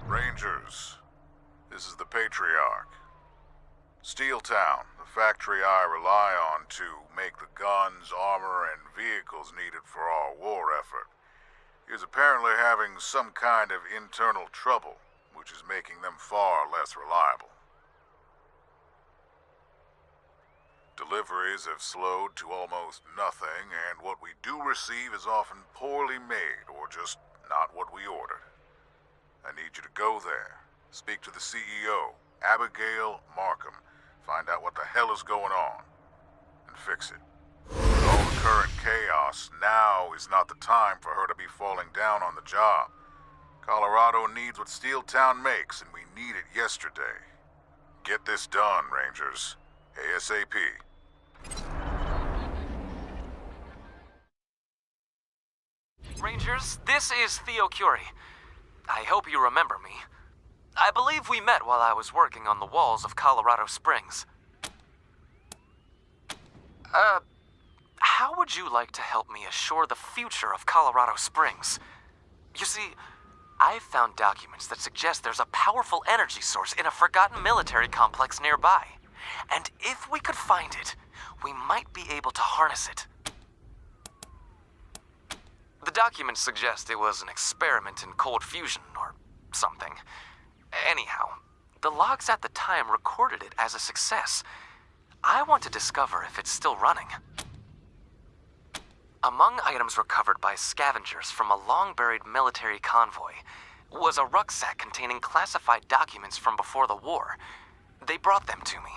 Rangers, this is the Patriarch. Steeltown, the factory I rely on to make the guns, armor, and vehicles needed for our war effort, is apparently having some kind of internal trouble, which is making them far less reliable. Deliveries have slowed to almost nothing, and what we do receive is often poorly made or just not what we ordered. I need you to go there, speak to the CEO, Abigail Markham, find out what the hell is going on, and fix it. With all the current chaos, now is not the time for her to be falling down on the job. Colorado needs what Steeltown makes, and we need it yesterday. Get this done, Rangers. ASAP. Rangers, this is Theo Curie. I hope you remember me. I believe we met while I was working on the walls of Colorado Springs. How would you like to help me assure the future of Colorado Springs? You see, I've found documents that suggest there's a powerful energy source in a forgotten military complex nearby. And if we could find it, we might be able to harness it. The documents suggest it was an experiment in cold fusion or something. Anyhow, the logs at the time recorded it as a success. I want to discover if it's still running. Among items recovered by scavengers from a long-buried military convoy was a rucksack containing classified documents from before the war. They brought them to me.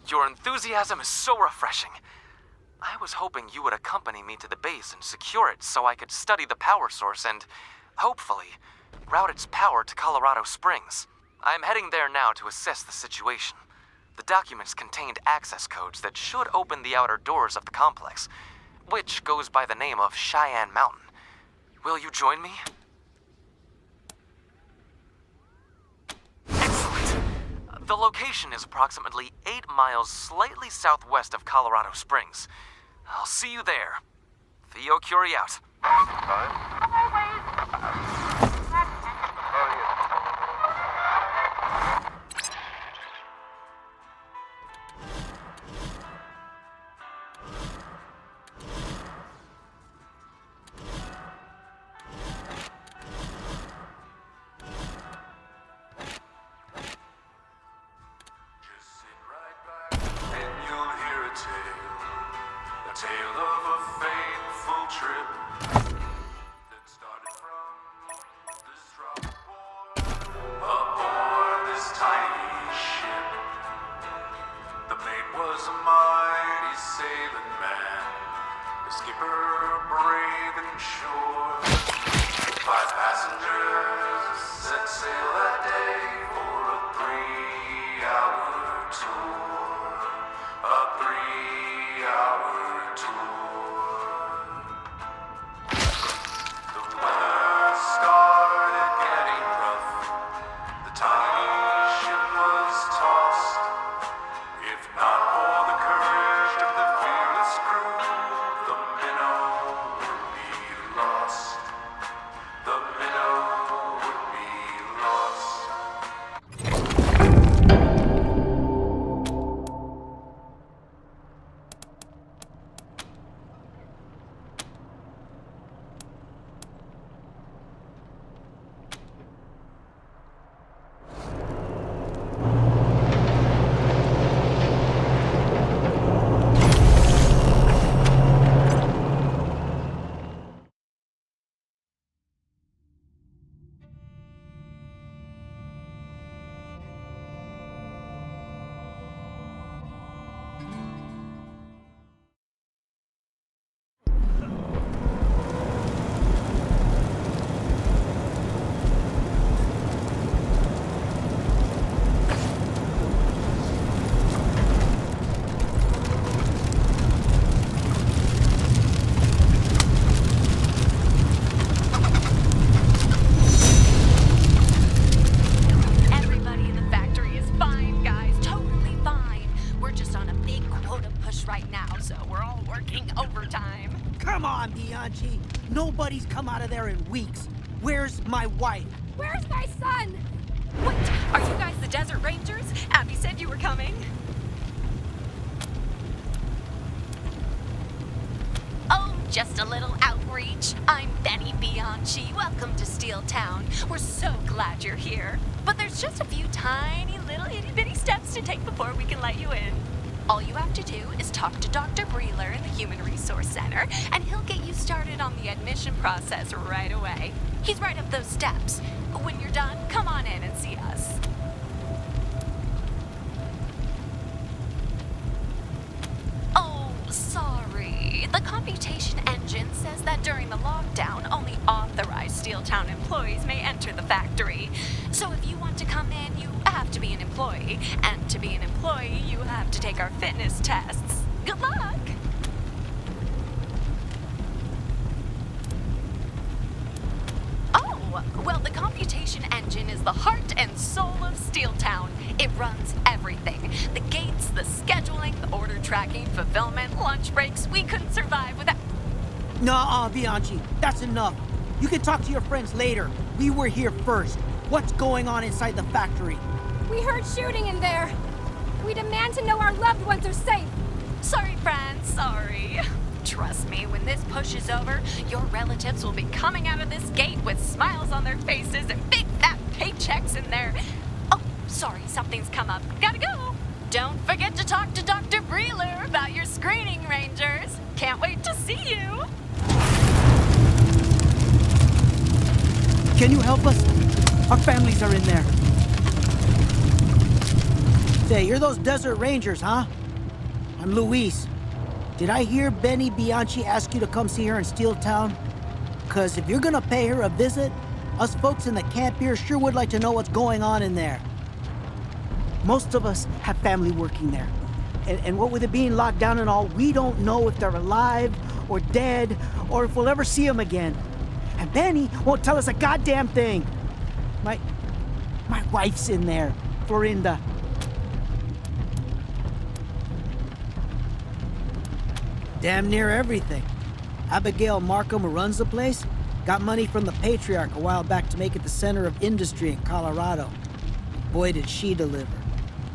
Your enthusiasm is so refreshing. I was hoping you would accompany me to the base and secure it so I could study the power source and, hopefully, route its power to Colorado Springs. I'm heading there now to assess the situation. The documents contained access codes that should open the outer doors of the complex, which goes by the name of Cheyenne Mountain. Will you join me? Excellent! The location is approximately 8 miles slightly southwest of Colorado Springs. I'll see you there. Theo Curie out. A tale of a fateful trip that started from this drop aboard this tiny ship. The mate was a mighty sailing man, the skipper brave and sure. 5 passengers set sail that day for a 3-hour tour. A 3-hour the minnow would be lost. big quota push right now, so we're all working overtime. Come on, Bianchi. Nobody's come out of there in weeks. Where's my wife? Where's my son? What? Are you guys the Desert Rangers? Abby said you were coming. Oh, just a little outreach. I'm Benny Bianchi. Welcome to Steeltown. We're so glad you're here. But there's just a few tiny little itty-bitty steps to take before we can let you in. All you have to do is talk to Dr. Breeler in the Human Resource Center, and he'll get you started on the admission process right away. He's right up those steps. When you're done, come on in and see us. Oh, sorry. The computation engine says that during the lockdown, only authorized Steeltown employees may enter the factory. So if you want to come in, you have to be an employee. And to be an employee, you have to take our fitness tests. Good luck! Oh, well, the computation engine is the heart and soul of Steeltown. It runs everything. The gates, the scheduling, the order tracking, fulfillment, lunch breaks. We couldn't survive without... Nuh-uh, Bianchi. That's enough. You can talk to your friends later. We were here first. What's going on inside the factory? We heard shooting in there. We demand to know our loved ones are safe. Sorry, friends, sorry. Trust me, when this push is over, your relatives will be coming out of this gate with smiles on their faces and big fat paychecks in there. Oh, sorry, something's come up. Gotta go. Don't forget to talk to Dr. Breeler about your screening, Rangers. Can't wait to see you. Can you help us? Our families are in there. Say, you're those Desert Rangers, huh? I'm Luis. Did I hear Benny Bianchi ask you to come see her in Steeltown? 'Cause if you're gonna pay her a visit, us folks in the camp here sure would like to know what's going on in there. Most of us have family working there. And what with it being locked down and all, we don't know if they're alive or dead or if we'll ever see them again. And Benny won't tell us a goddamn thing. My wife's in there, Florinda. Damn near everything. Abigail Markham, who runs the place, got money from the Patriarch a while back to make it the center of industry in Colorado. Boy, did she deliver.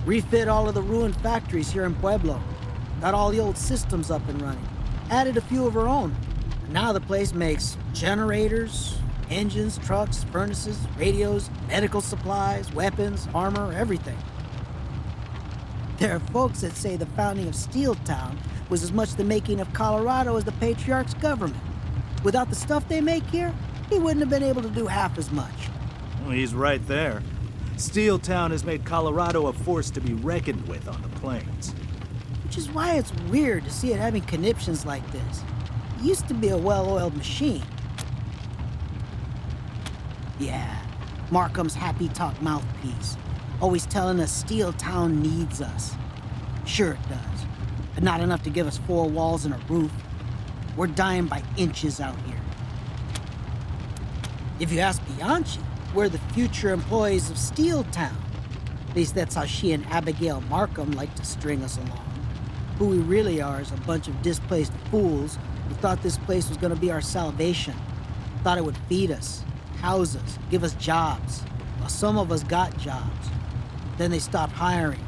Refit all of the ruined factories here in Pueblo. Got all the old systems up and running. Added a few of her own. And now the place makes generators, engines, trucks, furnaces, radios, medical supplies, weapons, armor, everything. There are folks that say the founding of Steeltown was as much the making of Colorado as the Patriarch's government. Without the stuff they make here, he wouldn't have been able to do half as much. Well, he's right there. Steeltown has made Colorado a force to be reckoned with on the plains. Which is why it's weird to see it having conniptions like this. It used to be a well-oiled machine. Yeah, Markham's happy talk mouthpiece. Always telling us Steeltown needs us. Sure it does, but not enough to give us 4 walls and a roof. We're dying by inches out here. If you ask Bianchi, we're the future employees of Steeltown. At least that's how she and Abigail Markham like to string us along. Who we really are is a bunch of displaced fools who thought this place was gonna be our salvation. Thought it would feed us, house us, give us jobs. Well, some of us got jobs. Then they stopped hiring.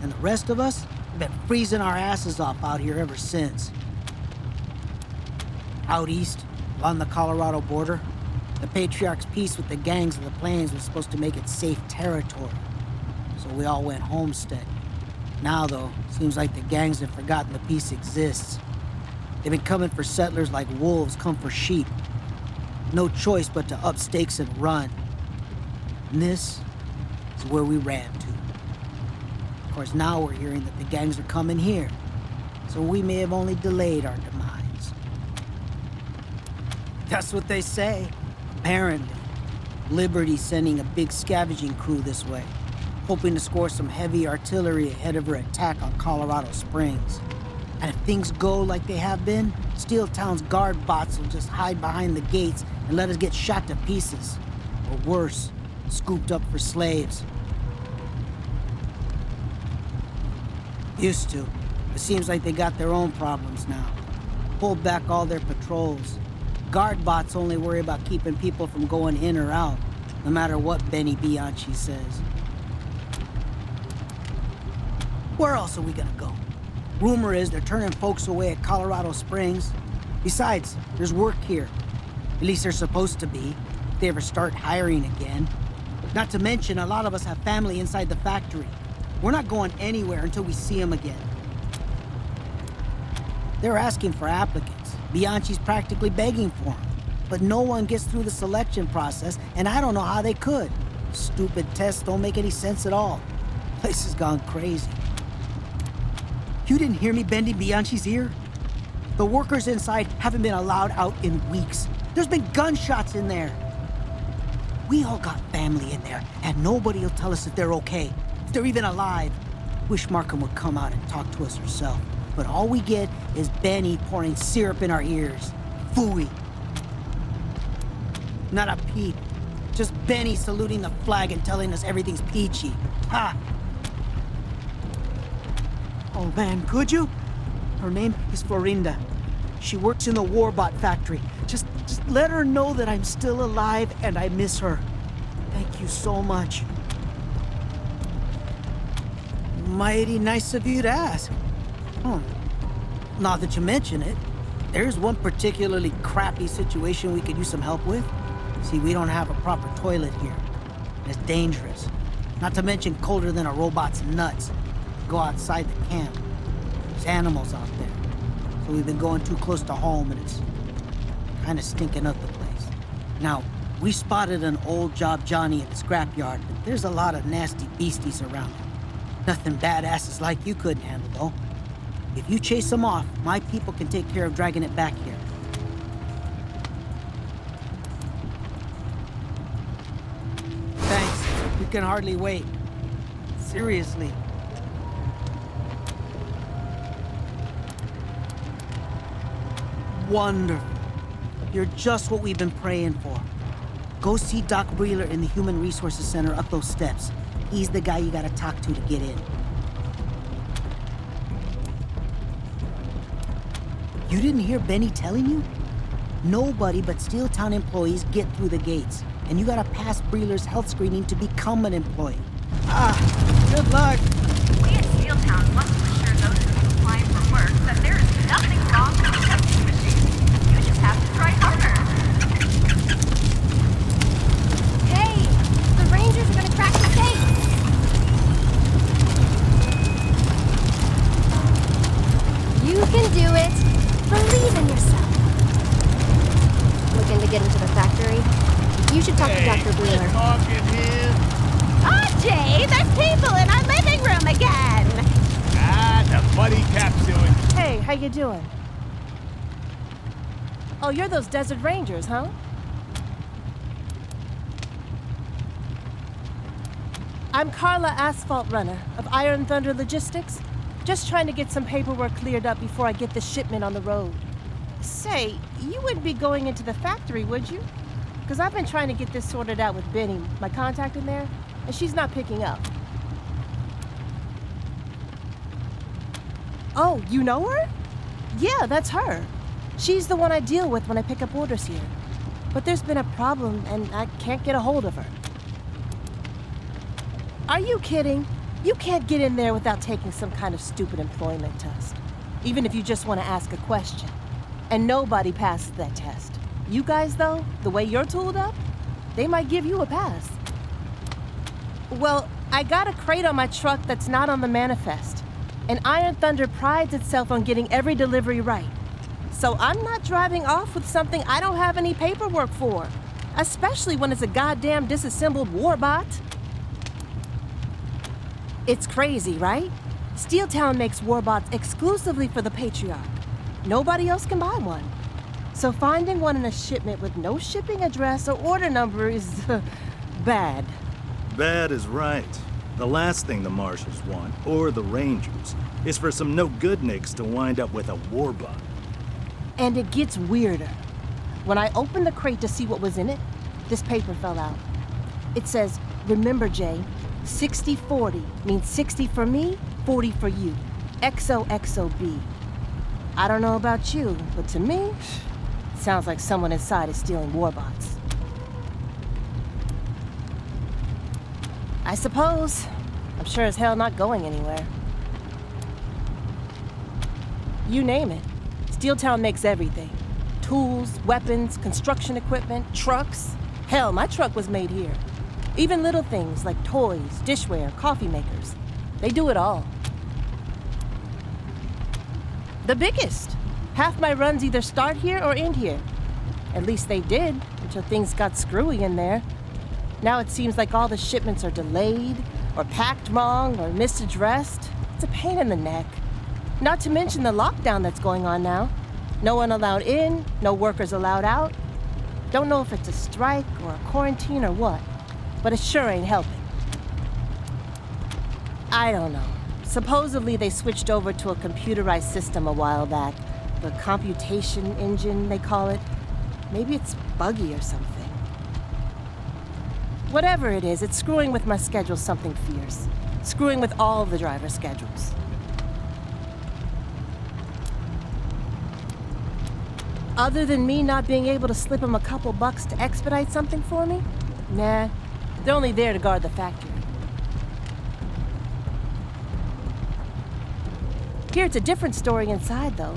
And the rest of us have been freezing our asses off out here ever since. Out east, along the Colorado border, the Patriarch's peace with the gangs of the plains was supposed to make it safe territory. So we all went homestead. Now, though, seems like the gangs have forgotten the peace exists. They've been coming for settlers like wolves come for sheep. No choice but to up stakes and run. And this is where we ran to. Of course, now we're hearing that the gangs are coming here. So we may have only delayed our demise. That's what they say. Apparently, Liberty's sending a big scavenging crew this way, hoping to score some heavy artillery ahead of her attack on Colorado Springs. And if things go like they have been, Steeltown's guard bots will just hide behind the gates and let us get shot to pieces. Or worse, scooped up for slaves. Used to. It seems like they got their own problems now. Pulled back all their patrols. Guard bots only worry about keeping people from going in or out, no matter what Benny Bianchi says. Where else are we gonna go? Rumor is they're turning folks away at Colorado Springs. Besides, there's work here. At least they're supposed to be, if they ever start hiring again. Not to mention, a lot of us have family inside the factory. We're not going anywhere until we see them again. They're asking for applicants. Bianchi's practically begging for them. But no one gets through the selection process, and I don't know how they could. Stupid tests don't make any sense at all. Place has gone crazy. You didn't hear me bending Bianchi's ear? The workers inside haven't been allowed out in weeks. There's been gunshots in there. We all got family in there, and nobody will tell us if they're okay, if they're even alive. Wish Markham would come out and talk to us herself. But all we get is Benny pouring syrup in our ears. Phooey. Not a peep. Just Benny saluting the flag and telling us everything's peachy. Ha! Oh man, could you? Her name is Florinda. She works in the Warbot factory. Just let her know that I'm still alive and I miss her. Thank you so much. Mighty nice of you to ask. Now that you mention it, there's one particularly crappy situation we could use some help with. See, we don't have a proper toilet here. It's dangerous. Not to mention colder than a robot's nuts. Go outside the camp. There's animals out there. So we've been going too close to home and it's kind of stinking up the place. Now, we spotted an old Job Johnny in the scrapyard, but there's a lot of nasty beasties around him. Nothing badasses like you couldn't handle, though. If you chase them off, my people can take care of dragging it back here. Thanks. We can hardly wait. Seriously. Wonderful. You're just what we've been praying for. Go see Doc Breeler in the Human Resources Center up those steps. He's the guy you gotta talk to get in. You didn't hear Benny telling you? Nobody but Steeltown employees get through the gates, and you gotta pass Breeler's health screening to become an employee. Good luck. We at Steeltown want to assure those who are applying for work that there is nothing wrong with the testing machine. You just have to try harder. Hey, the Rangers are gonna crack the safe. You can do it. Believe in yourself. Looking to get into the factory? You should talk to Dr. Breeler. Oh, Jay, there's people in our living room again. The buddy capsule. Hey, how you doing? Oh, you're those Desert Rangers, huh? I'm Carla Asphalt Runner of Iron Thunder Logistics. Just trying to get some paperwork cleared up before I get the shipment on the road. Say, you wouldn't be going into the factory, would you? Because I've been trying to get this sorted out with Benny, my contact in there, and she's not picking up. Oh, you know her? Yeah, that's her. She's the one I deal with when I pick up orders here. But there's been a problem, and I can't get a hold of her. Are you kidding? You can't get in there without taking some kind of stupid employment test. Even if you just want to ask a question. And nobody passes that test. You guys, though, the way you're tooled up, they might give you a pass. Well, I got a crate on my truck that's not on the manifest. And Iron Thunder prides itself on getting every delivery right. So I'm not driving off with something I don't have any paperwork for. Especially when it's a goddamn disassembled warbot. It's crazy, right? Steeltown makes warbots exclusively for the Patriarch. Nobody else can buy one. So finding one in a shipment with no shipping address or order number is bad. Bad is right. The last thing the Marshals want, or the Rangers, is for some no-good nicks to wind up with a warbot. And it gets weirder. When I opened the crate to see what was in it, this paper fell out. It says, "Remember, Jay, 60-40 means 60 for me, 40 for you. XOXOB. I don't know about you, but to me, it sounds like someone inside is stealing warbots. I suppose. I'm sure as hell not going anywhere. You name it. Steeltown makes everything. Tools, weapons, construction equipment, trucks. Hell, my truck was made here. Even little things like toys, dishware, coffee makers. They do it all. The biggest. Half my runs either start here or end here. At least they did, until things got screwy in there. Now it seems like all the shipments are delayed, or packed wrong, or misaddressed. It's a pain in the neck. Not to mention the lockdown that's going on now. No one allowed in, no workers allowed out. Don't know if it's a strike or a quarantine or what, but it sure ain't helping. I don't know. Supposedly they switched over to a computerized system a while back. The computation engine, they call it. Maybe it's buggy or something. Whatever it is, it's screwing with my schedule something fierce. Screwing with all the driver schedules. Other than me not being able to slip them a couple bucks to expedite something for me? Nah, they're only there to guard the factory. Here it's a different story inside, though.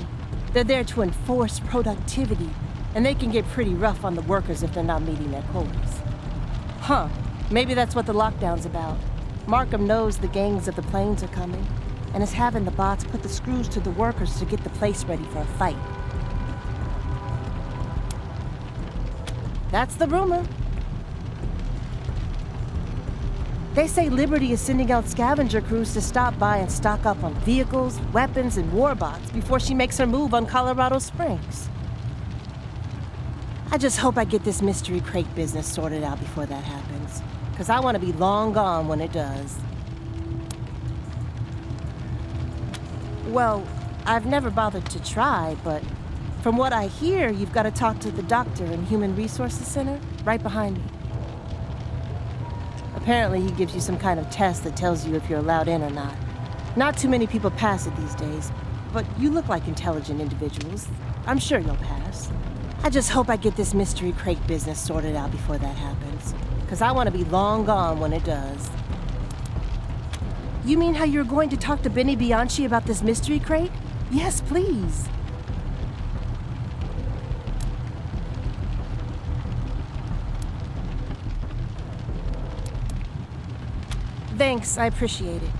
They're there to enforce productivity, and they can get pretty rough on the workers if they're not meeting their quotas. Huh, maybe that's what the lockdown's about. Markham knows the gangs of the plains are coming, and is having the bots put the screws to the workers to get the place ready for a fight. That's the rumor. They say Liberty is sending out scavenger crews to stop by and stock up on vehicles, weapons, and warbots before she makes her move on Colorado Springs. I just hope I get this mystery crate business sorted out before that happens, because I want to be long gone when it does. Well, I've never bothered to try, but from what I hear, you've got to talk to the doctor in Human Resources Center, right behind me. Apparently, he gives you some kind of test that tells you if you're allowed in or not. Not too many people pass it these days, but you look like intelligent individuals. I'm sure you'll pass. I just hope I get this mystery crate business sorted out before that happens, because I want to be long gone when it does. You mean how you're going to talk to Benny Bianchi about this mystery crate? Yes, please. Thanks, I appreciate it.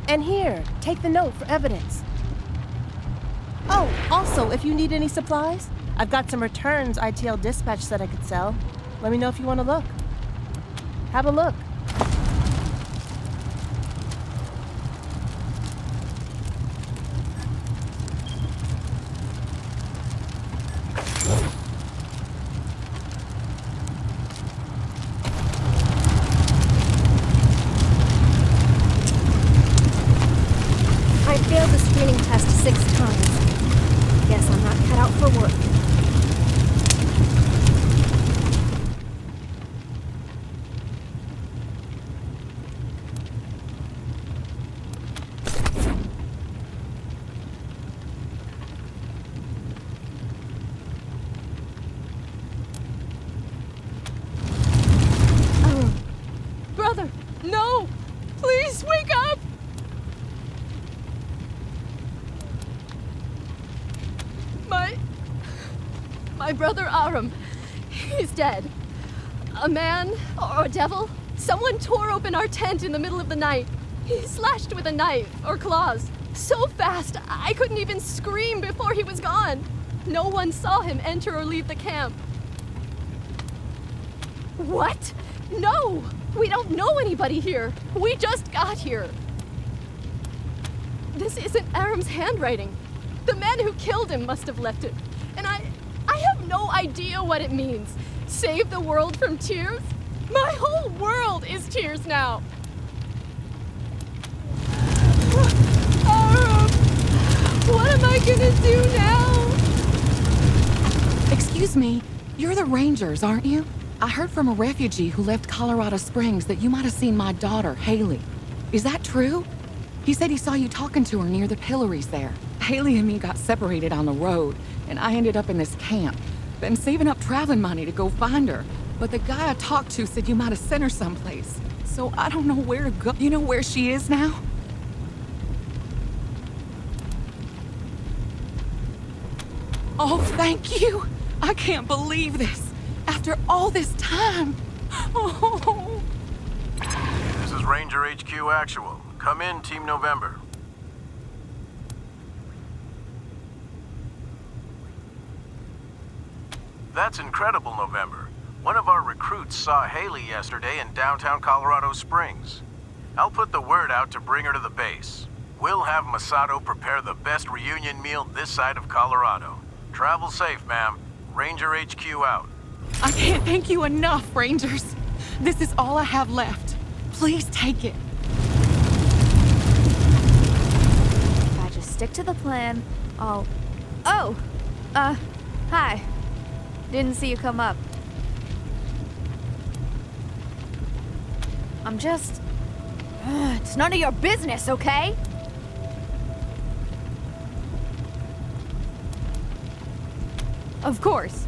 And here, take the note for evidence. Oh, also, if you need any supplies, I've got some returns ITL dispatch that I could sell. Let me know if you want to look. Have a look. I failed the screening test 6 times. Guess I'm not cut out for work. Brother, no! Please wake up! My brother Aram, he's dead. A man or a devil, someone tore open our tent in the middle of the night. He slashed with a knife or claws so fast I couldn't even scream before he was gone. No one saw him enter or leave the camp. What? No! We don't know anybody here. We just got here. This isn't Aram's handwriting. The man who killed him must have left it. And I have no idea what it means. Save the world from tears? My whole world is tears now. Aram! What am I gonna do now? Excuse me, you're the Rangers, aren't you? I heard from a refugee who left Colorado Springs that you might have seen my daughter, Haley. Is that true? He said he saw you talking to her near the pillories there. Haley and me got separated on the road, and I ended up in this camp. Been saving up traveling money to go find her. But the guy I talked to said you might have sent her someplace. So I don't know where to go. You know where she is now? Oh, thank you. I can't believe this. After all this time. Oh. This is Ranger HQ Actual. Come in, Team November. That's incredible, November. One of our recruits saw Haley yesterday in downtown Colorado Springs. I'll put the word out to bring her to the base. We'll have Masato prepare the best reunion meal this side of Colorado. Travel safe, ma'am. Ranger HQ out. I can't thank you enough, Rangers. This is all I have left. Please take it. If I just stick to the plan, I'll... Oh! Hi. Didn't see you come up. I'm just... it's none of your business, okay? Of course.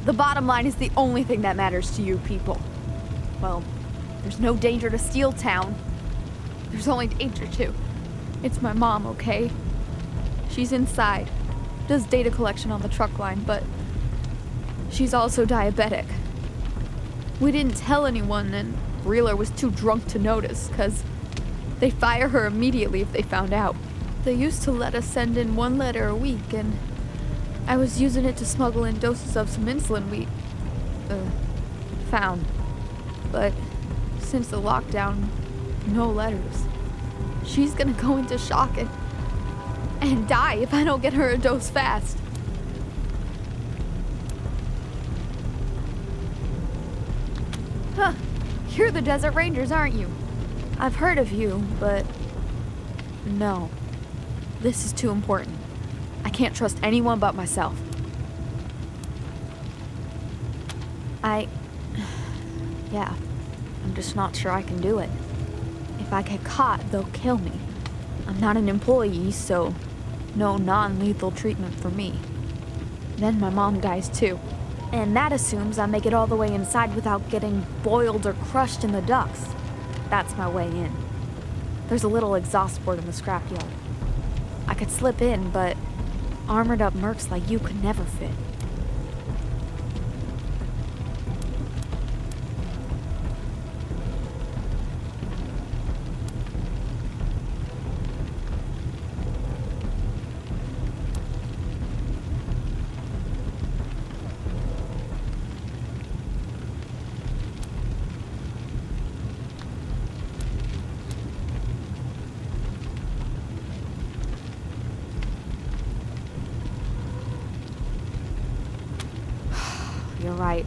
The bottom line is the only thing that matters to you people. Well, there's no danger to Steeltown. There's only danger to... It's my mom, okay? She's inside. Does data collection on the truck line, but... she's also diabetic. We didn't tell anyone, and Reeler was too drunk to notice, 'cause they'd fire her immediately if they found out. They used to let us send in 1 letter a week, and I was using it to smuggle in doses of some insulin we, found. But since the lockdown, no letters. She's gonna go into shock and die if I don't get her a dose fast. Huh. You're the Desert Rangers, aren't you? I've heard of you, but... no. This is too important. I can't trust anyone but myself. Yeah. I'm just not sure I can do it. If I get caught, they'll kill me. I'm not an employee, so no non-lethal treatment for me. Then my mom dies too. And that assumes I make it all the way inside without getting boiled or crushed in the ducts. That's my way in. There's a little exhaust port in the scrapyard. I could slip in, but armored up mercs like you could never fit. You're right.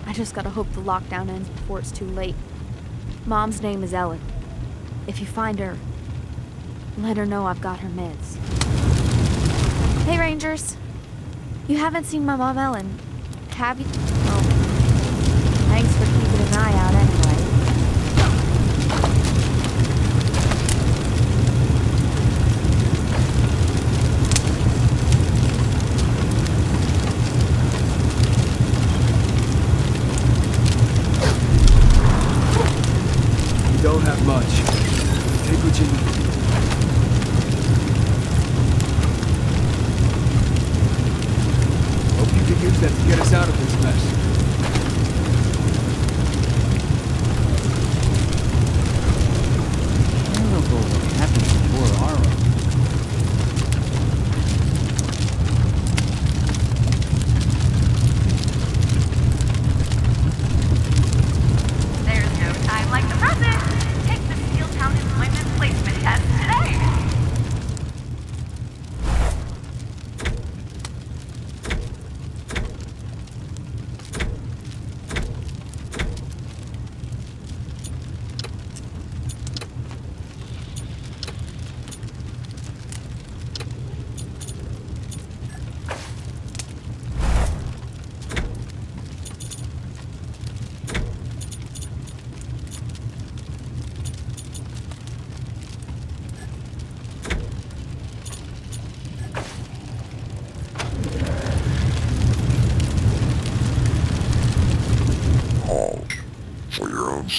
I just gotta hope the lockdown ends before it's too late. Mom's name is Ellen. If you find her, let her know I've got her meds. Hey, Rangers. You haven't seen my mom, Ellen, have you? Well, thanks for keeping an eye out anyway. Don't have much. Take what you need. Hope you can use that to get us out of this mess.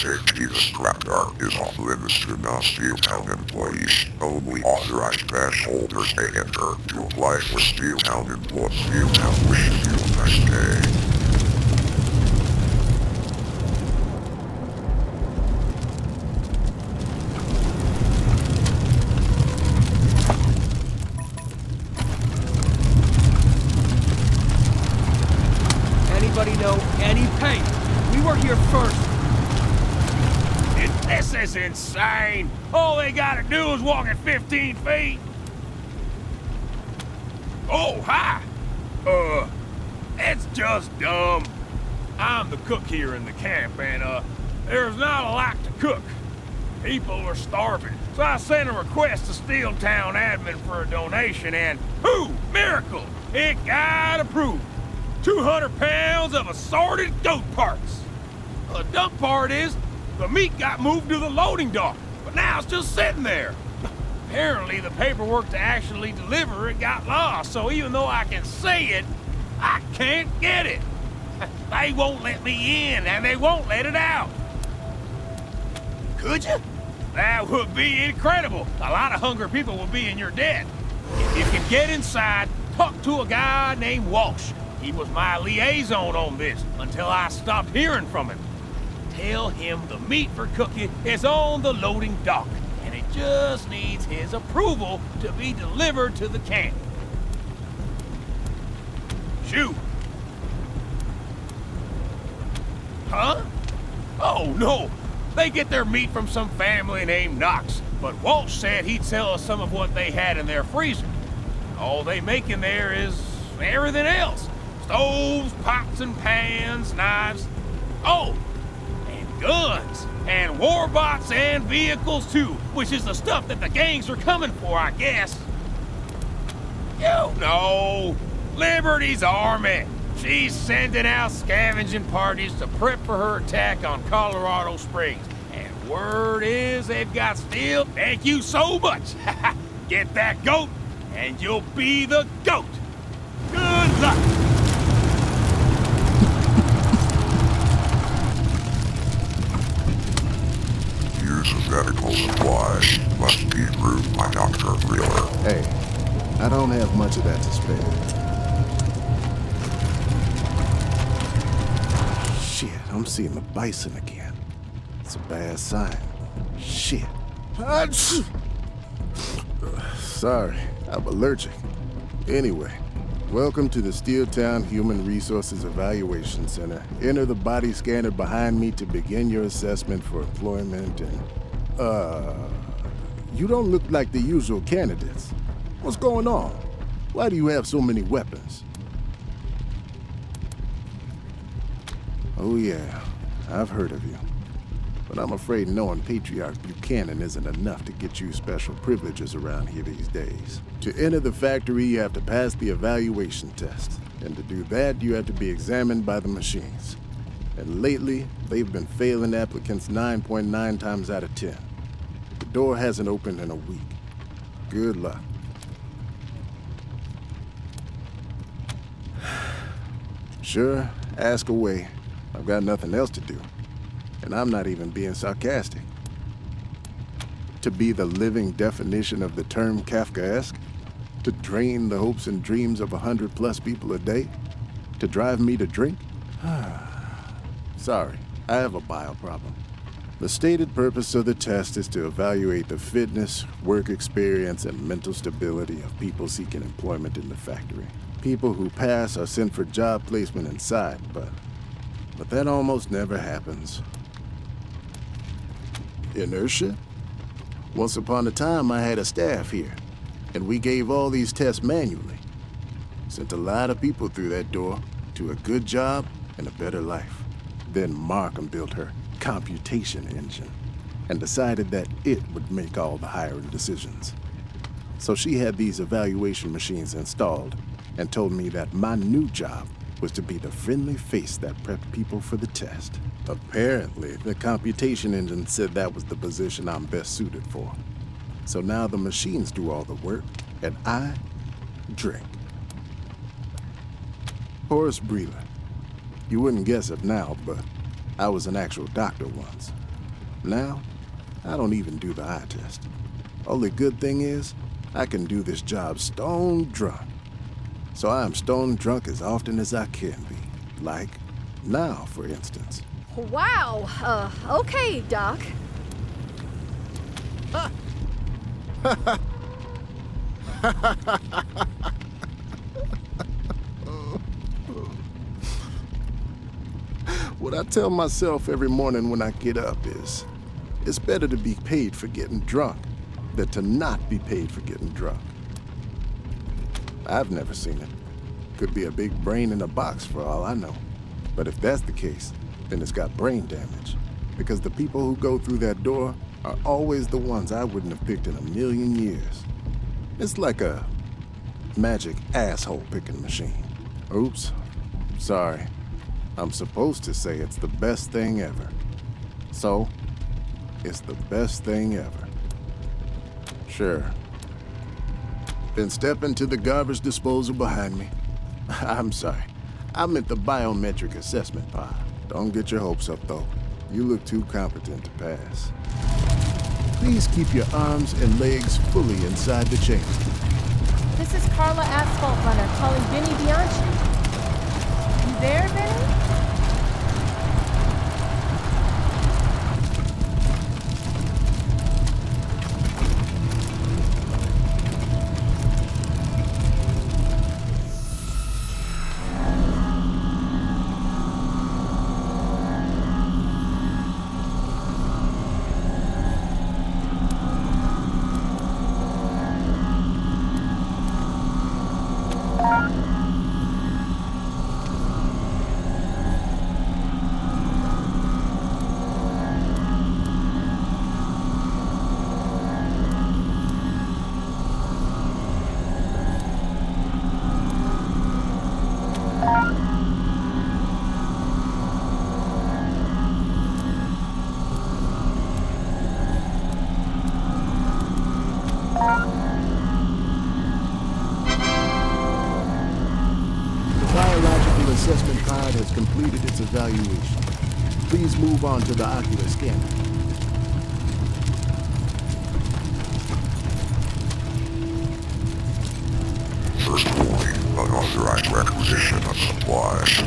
safety instructor is off limits to non-Steeltown employees. Only authorized pass holders may enter. To apply for Steeltown employees, Steeltown wishes you a nice day. Anybody know any pain? We were here first. This is insane. All they gotta do is walk at 15 feet. Oh, hi. It's just dumb. I'm the cook here in the camp, and, there's not a lot to cook. People are starving. So I sent a request to Steeltown admin for a donation, and, miracle! It got approved. 200 pounds of assorted goat parts. The dumb part is, the meat got moved to the loading dock, but now it's just sitting there. Apparently, the paperwork to actually deliver it got lost, so even though I can say it, I can't get it. They won't let me in, and they won't let it out. Could you? That would be incredible. A lot of hungry people will be in your debt. If you can get inside, talk to a guy named Walsh. He was my liaison on this until I stopped hearing from him. Tell him the meat for cooking is on the loading dock, and it just needs his approval to be delivered to the camp. Shoot. Huh? Oh, no. They get their meat from some family named Knox, but Walsh said he'd sell us some of what they had in their freezer. All they make in there is everything else. Stoves, pots and pans, knives. Oh, and guns. And war bots and vehicles too, which is the stuff that the gangs are coming for, I guess. You know, Liberty's army. She's sending out scavenging parties to prep for her attack on Colorado Springs. And word is they've got steel. Thank you so much. Get that goat, and you'll be the goat. Good luck. Use of medical supplies must be approved by Dr. Wheeler. Hey, I don't have much of that to spare. Shit, I'm seeing the bison again. It's a bad sign. Shit. Sorry, I'm allergic. Anyway, welcome to the Steeltown Human Resources Evaluation Center. Enter the body scanner behind me to begin your assessment for employment and... You don't look like the usual candidates. What's going on? Why do you have so many weapons? Oh yeah, I've heard of you. But I'm afraid knowing Patriarch Buchanan isn't enough to get you special privileges around here these days. To enter the factory, you have to pass the evaluation test. And to do that, you have to be examined by the machines. And lately, they've been failing applicants 9.9 times out of 10. The door hasn't opened in a week. Good luck. Sure, ask away. I've got nothing else to do. And I'm not even being sarcastic. To be the living definition of the term Kafkaesque? To drain the hopes and dreams of 100+ people a day? To drive me to drink? Sorry, I have a bile problem. The stated purpose of the test is to evaluate the fitness, work experience, and mental stability of people seeking employment in the factory. People who pass are sent for job placement inside, but that almost never happens. Inertia? Once upon a time, I had a staff here, and we gave all these tests manually. Sent a lot of people through that door to a good job and a better life. Then Markham built her computation engine and decided that it would make all the hiring decisions. So she had these evaluation machines installed and told me that my new job was to be the friendly face that prepped people for the test. Apparently, the computation engine said that was the position I'm best suited for. So now the machines do all the work, and I drink. Horace Breeler. You wouldn't guess it now, but I was an actual doctor once. Now, I don't even do the eye test. Only good thing is, I can do this job stone drunk. So I am stone drunk as often as I can be. Like now, for instance. Wow. Okay, Doc. What I tell myself every morning when I get up is, it's better to be paid for getting drunk than to not be paid for getting drunk. I've never seen it. Could be a big brain in a box for all I know. But if that's the case, then it's got brain damage. Because the people who go through that door are always the ones I wouldn't have picked in a million years. It's like a magic asshole picking machine. Oops. Sorry. I'm supposed to say it's the best thing ever. So, it's the best thing ever. Sure. Then step into the garbage disposal behind me. I'm sorry. I meant the biometric assessment pod. Don't get your hopes up, though. You look too competent to pass. Please keep your arms and legs fully inside the chamber. This is Carla Asphalt Runner calling Benny Bianchi. You there, Benny? Assessment pod has completed its evaluation. Please move on to the ocular scanner. First warning, unauthorized requisition of supplies.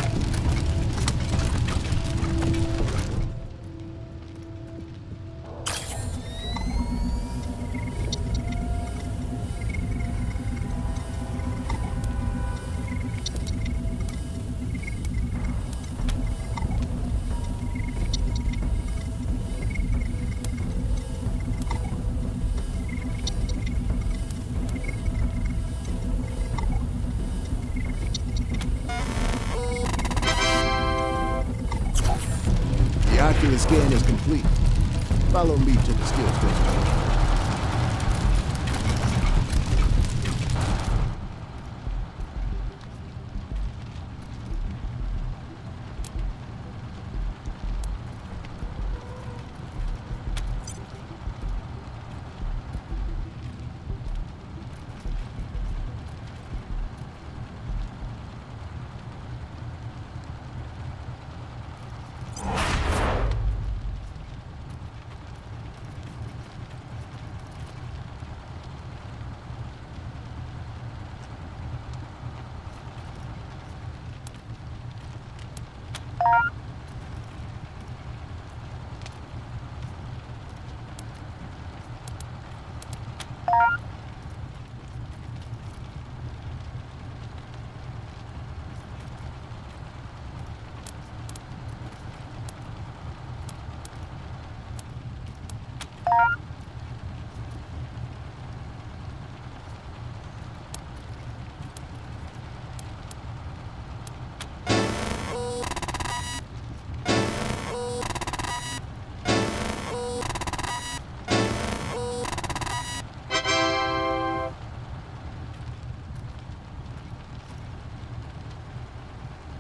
The ocular scan is complete. Follow me to the skill station.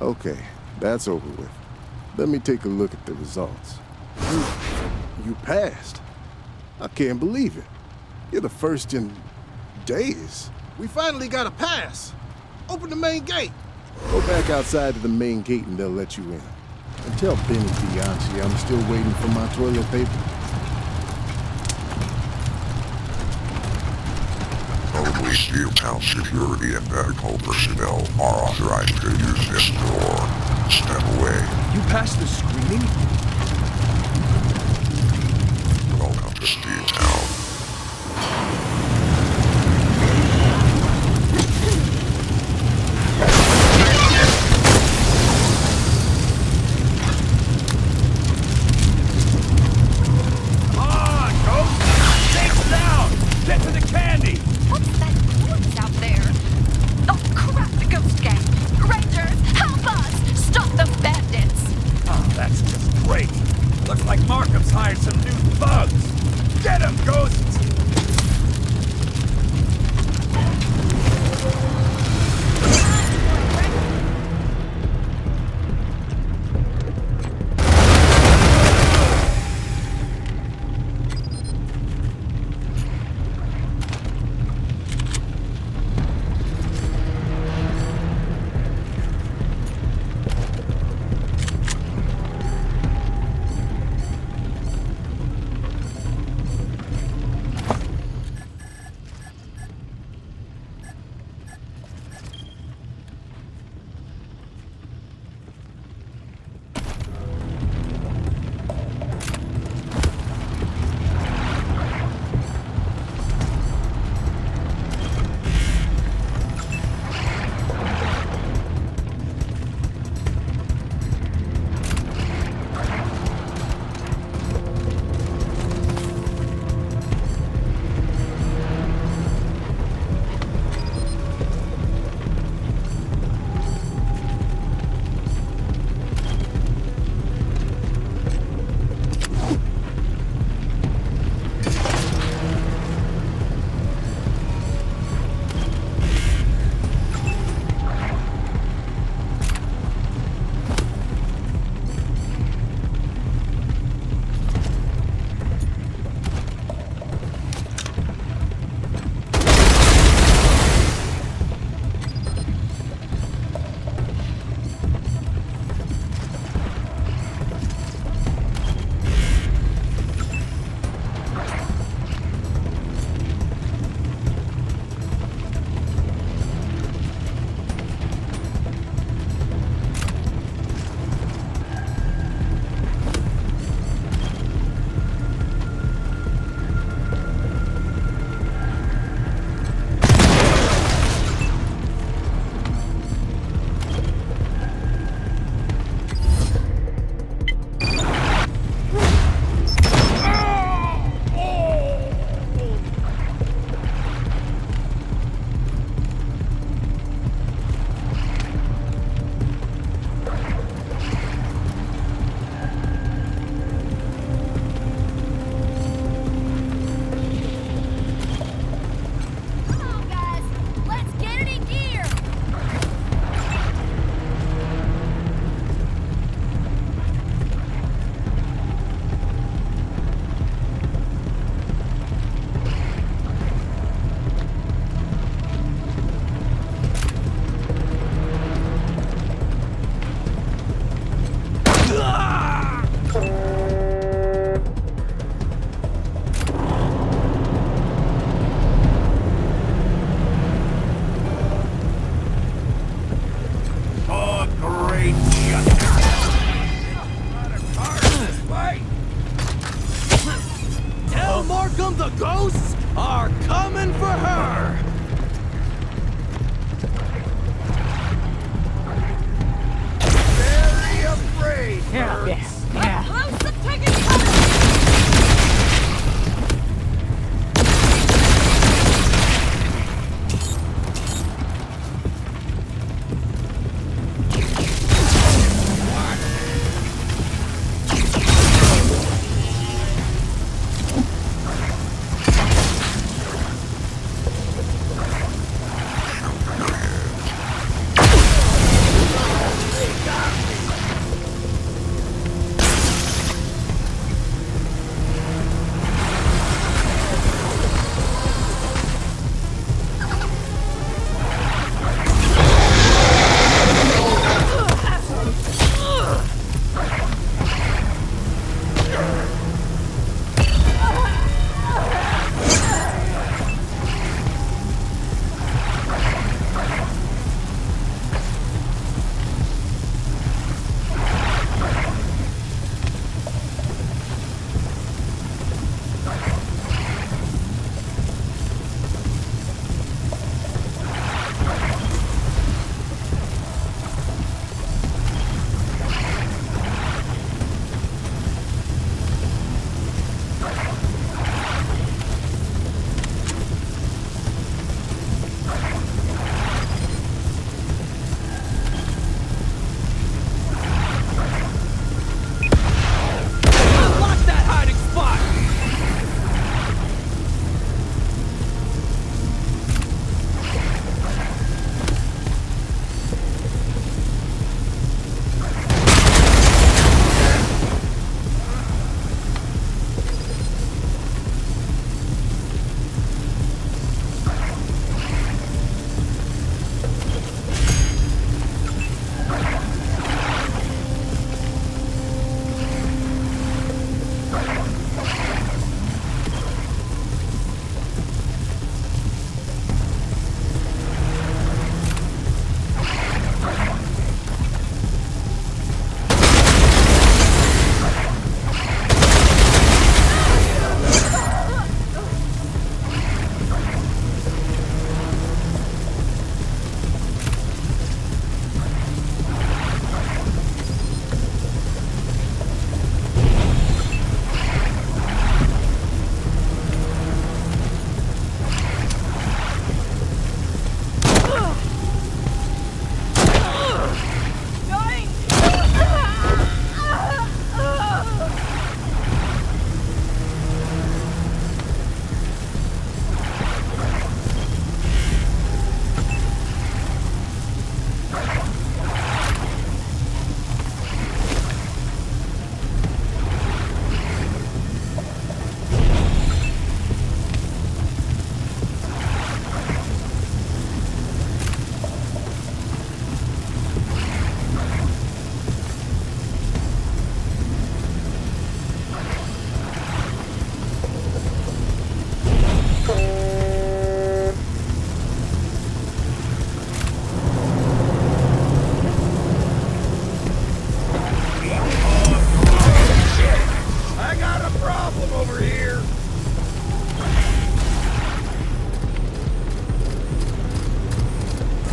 Okay, that's over with. Let me take a look at the results. You passed. I can't believe it. You're the first in days. We finally got a pass. Open the main gate. Go back outside to the main gate and they'll let you in. And tell Benny Bianchi I'm still waiting for my toilet paper. Only Steeltown security and medical personnel are authorized to use this door. Step away. You passed the screening? Welcome to Steeltown. Get to the candy! What's that noise out there? Oh, crap, the ghost gang! Rangers, help us! Stop the bandits! Oh, that's just great. Looks like Markham's hired some new thugs. Get him, Ghost!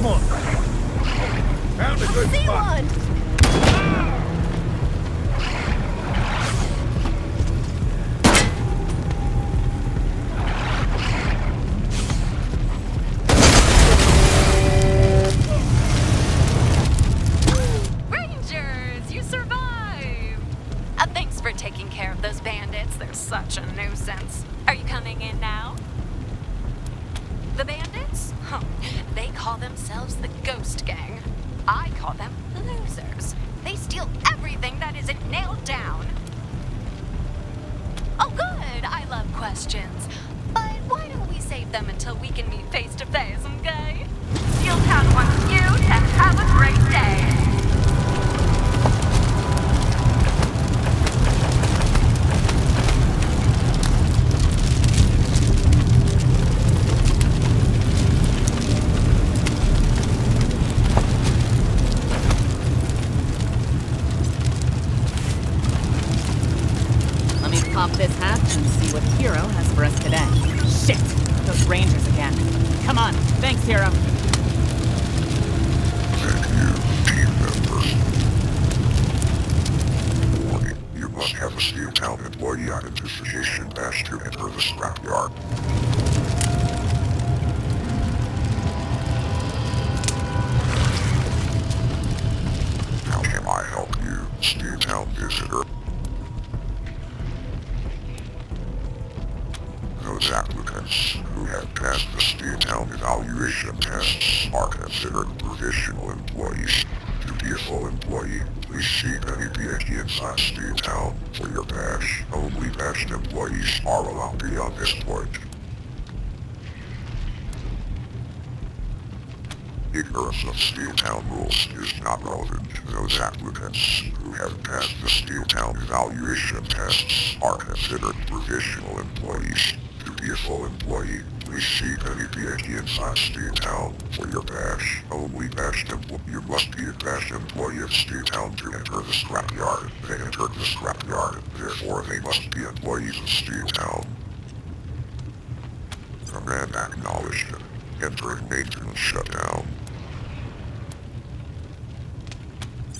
Come on. Found a good See spot. one! Rangers, you survived! Thanks for taking care of those bandits. They're such a nuisance. Are you coming in now? The bandits? Huh. They call themselves the Ghost Gang. I call them losers. They steal everything that isn't nailed down. Oh, good. I love questions. But why don't we save them until we can meet face to face, okay? Steeltown wants you to have a great day. Let me pop this hatch and see what Hero has for us today. Shit! Those Rangers again. Come on. Thanks, Hero. Thank you, team members. Warning, you must have a Steeltown employee identification badge to enter the scrapyard. How can I help you, Steeltown visitor? Those applicants who have passed the Steeltown evaluation tests are considered provisional employees. To be a full employee, please see any PhD inside Steeltown for your badge. Only badged employees are allowed beyond this point. Ignorance of Steeltown rules is not relevant. Those applicants who have passed the Steeltown evaluation tests are considered provisional employees. To be a full employee, please see any PhD inside Steeltown for your badge. Only badged employees. You must be a badged employee of Steeltown to enter the scrapyard. They entered the scrapyard, therefore they must be employees of Steeltown. Command acknowledged. Entering maintenance shutdown.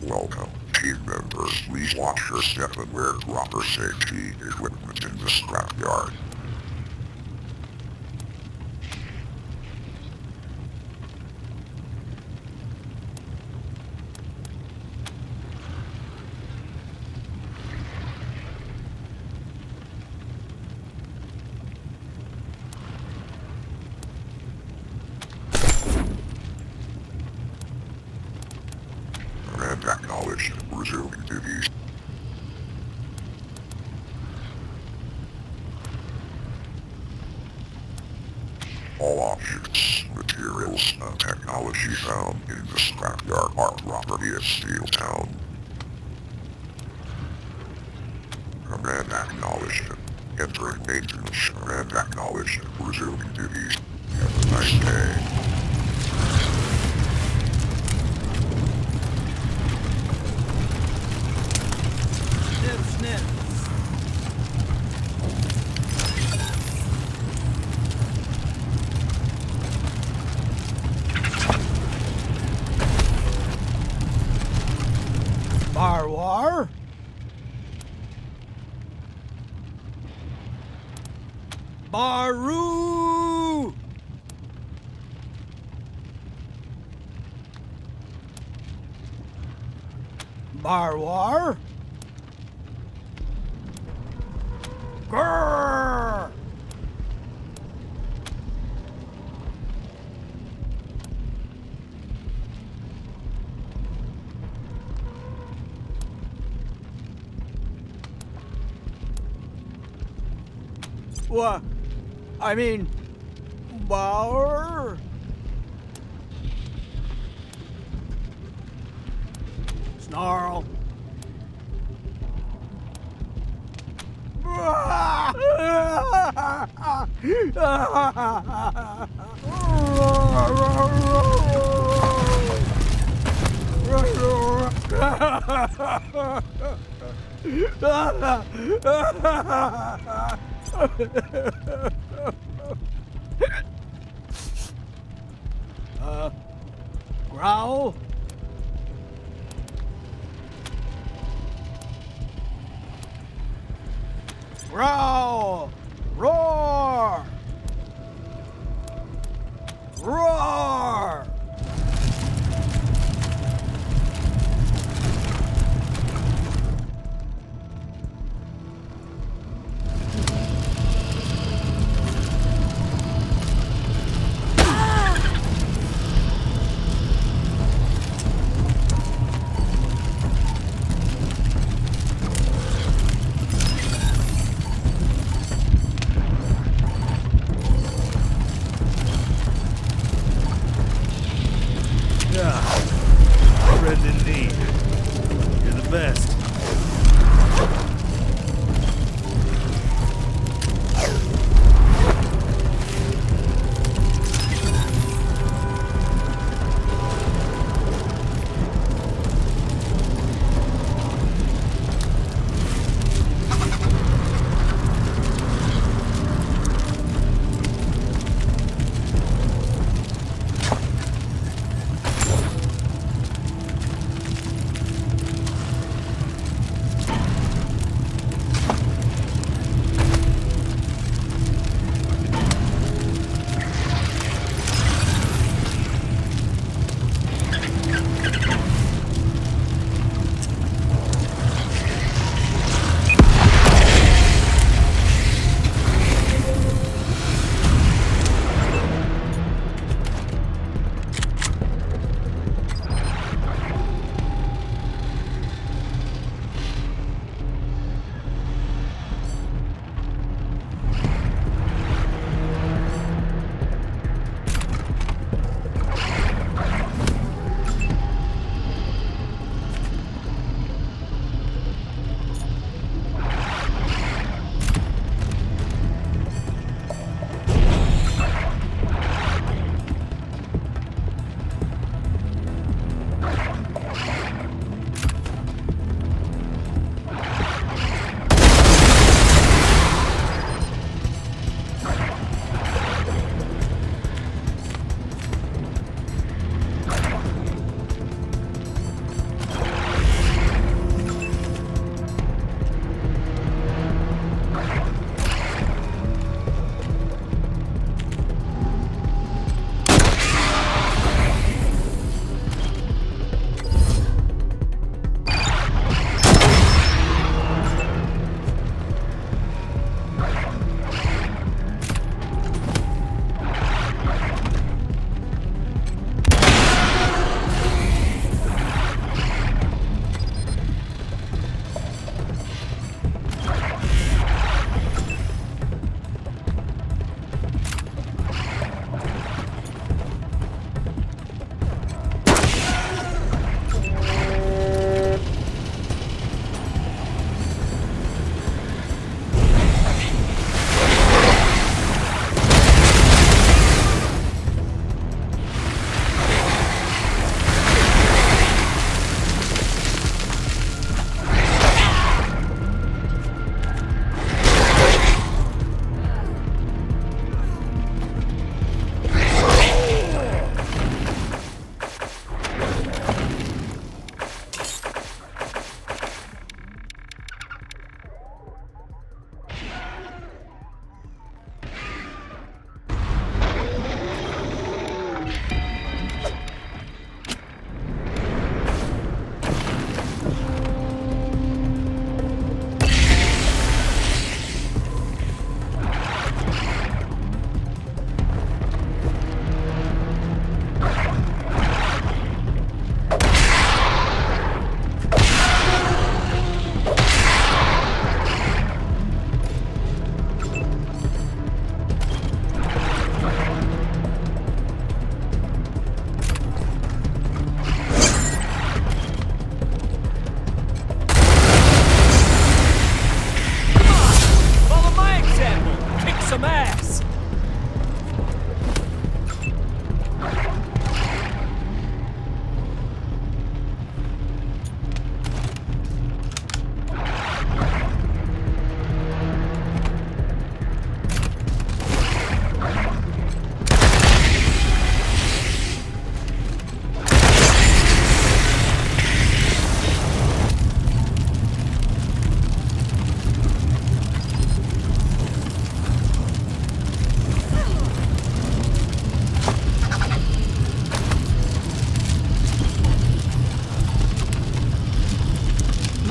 Welcome, team members. Please watch your step and wear proper safety equipment in the scrapyard. Command acknowledged. Resuming duties. All objects, materials, and technology found in the scrapyard are property of Steeltown. Command acknowledged. Entering maintenance. Command acknowledged. Resuming duties. Have a nice day. Snip. Barwar? Baru! Barwar? Grrr! What? I mean, Bauer? Snarl. Growl. Growl. Roar. Roar. Friend indeed. You're the best.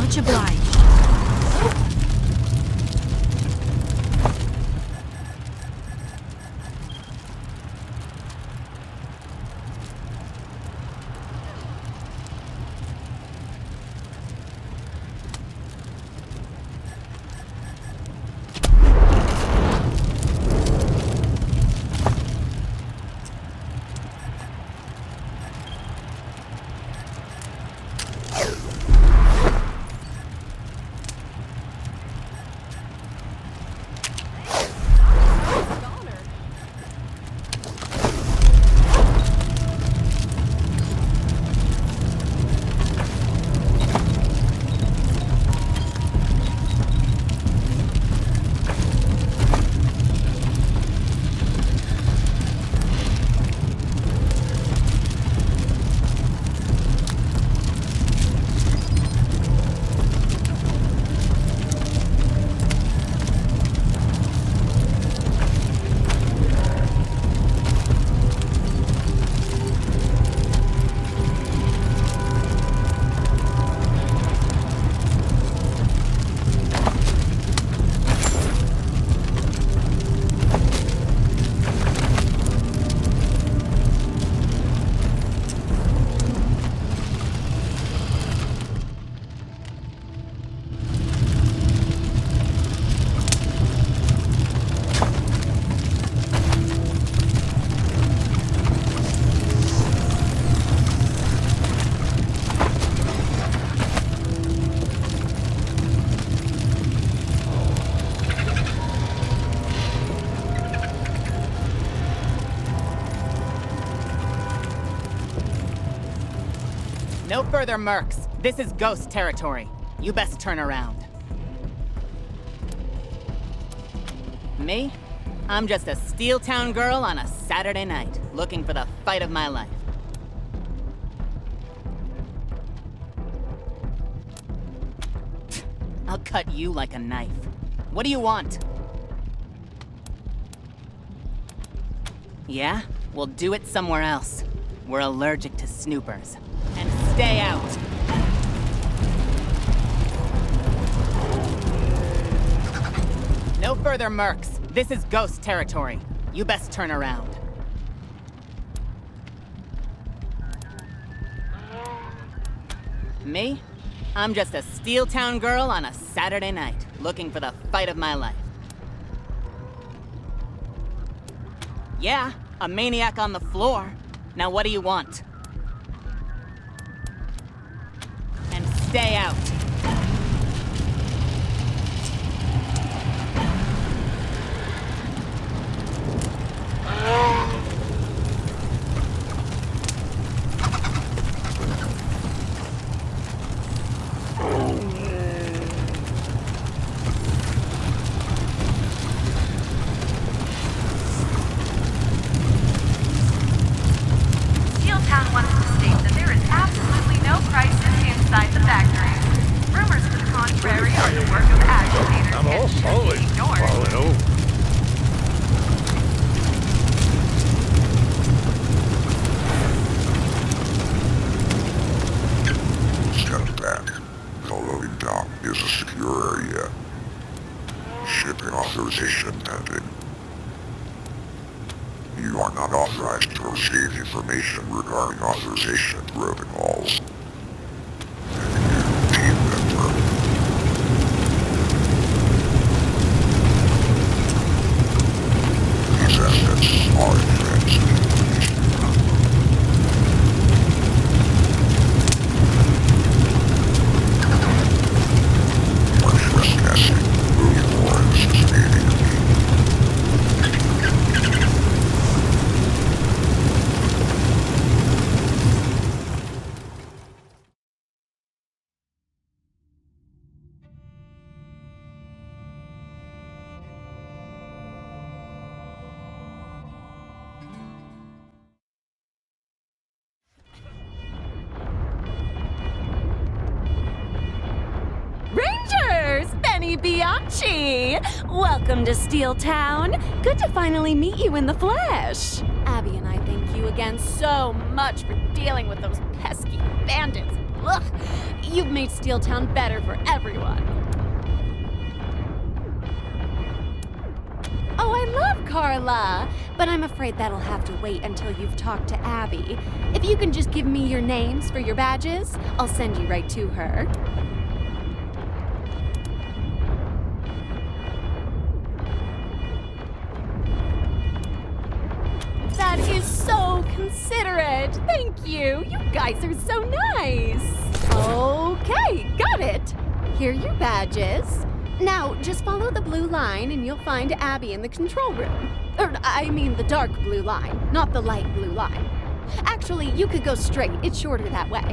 Much obliged. No further mercs. This is ghost territory. You best turn around. Me? I'm just a Steeltown girl on a Saturday night, looking for the fight of my life. I'll cut you like a knife. What do you want? Yeah? We'll do it somewhere else. We're allergic to snoopers. And stay out. No further mercs. This is ghost territory. You best turn around. Me? I'm just a Steeltown girl on a Saturday night, looking for the fight of my life. Yeah, a maniac on the floor. Now what do you want? And stay out. Steeltown wants to state that there is absolutely no crisis inside the factory. Rumors to the contrary are the work of agitators and should be ignored. Step back. The loading dock is a secure area. Shipping authorization pending. You are not authorized to receive information regarding authorization protocols. Team member. These assets are in transit. You are trespassing. Moving warrants sustaining. Rangers! Benny Bianchi! Welcome to Steeltown. Good to finally meet you in the flesh. Abby and I thank you again so much for dealing with those pesky bandits. Ugh, you've made Steeltown better for everyone. Oh, I love Carla, but I'm afraid that'll have to wait until you've talked to Abby. If you can just give me your names for your badges, I'll send you right to her. That is so considerate. Thank you. You guys are so nice. Okay, got it. Here are your badges. Now, just follow the blue line and you'll find Abby in the control room. I mean the dark blue line, not the light blue line. Actually, you could go straight. It's shorter that way.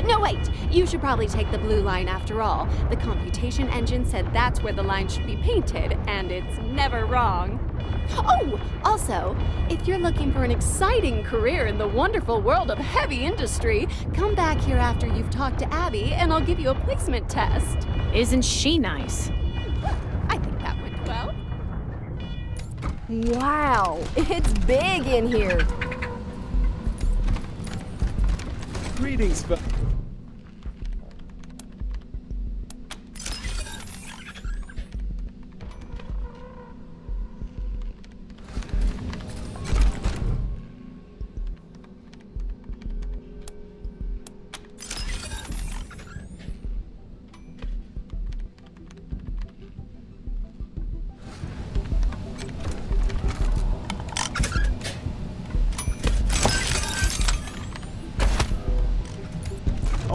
No, wait. You should probably take the blue line after all. The computation engine said that's where the line should be painted, and it's never wrong. Oh, also, if you're looking for an exciting career in the wonderful world of heavy industry, come back here after you've talked to Abby, and I'll give you a placement test. Isn't she nice? I think that went well. Wow, it's big in here. Greetings,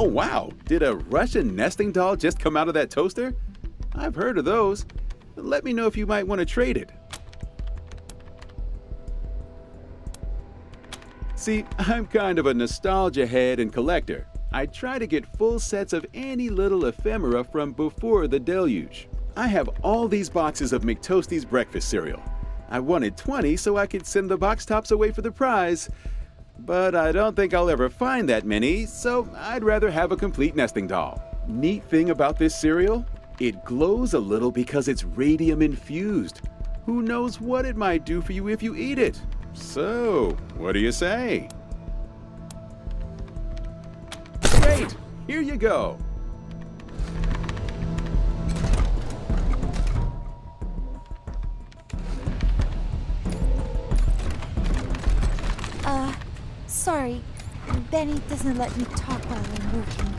Oh wow, did a Russian nesting doll just come out of that toaster? I've heard of those. Let me know if you might want to trade it. See, I'm kind of a nostalgia head and collector. I try to get full sets of any little ephemera from before the deluge. I have all these boxes of McToastie's breakfast cereal. I wanted 20 so I could send the box tops away for the prize. But I don't think I'll ever find that many, so I'd rather have a complete nesting doll. Neat thing about this cereal? It glows a little because it's radium infused. Who knows what it might do for you if you eat it? So, what do you say? Great! Here you go. Sorry, Benny doesn't let me talk while I'm working.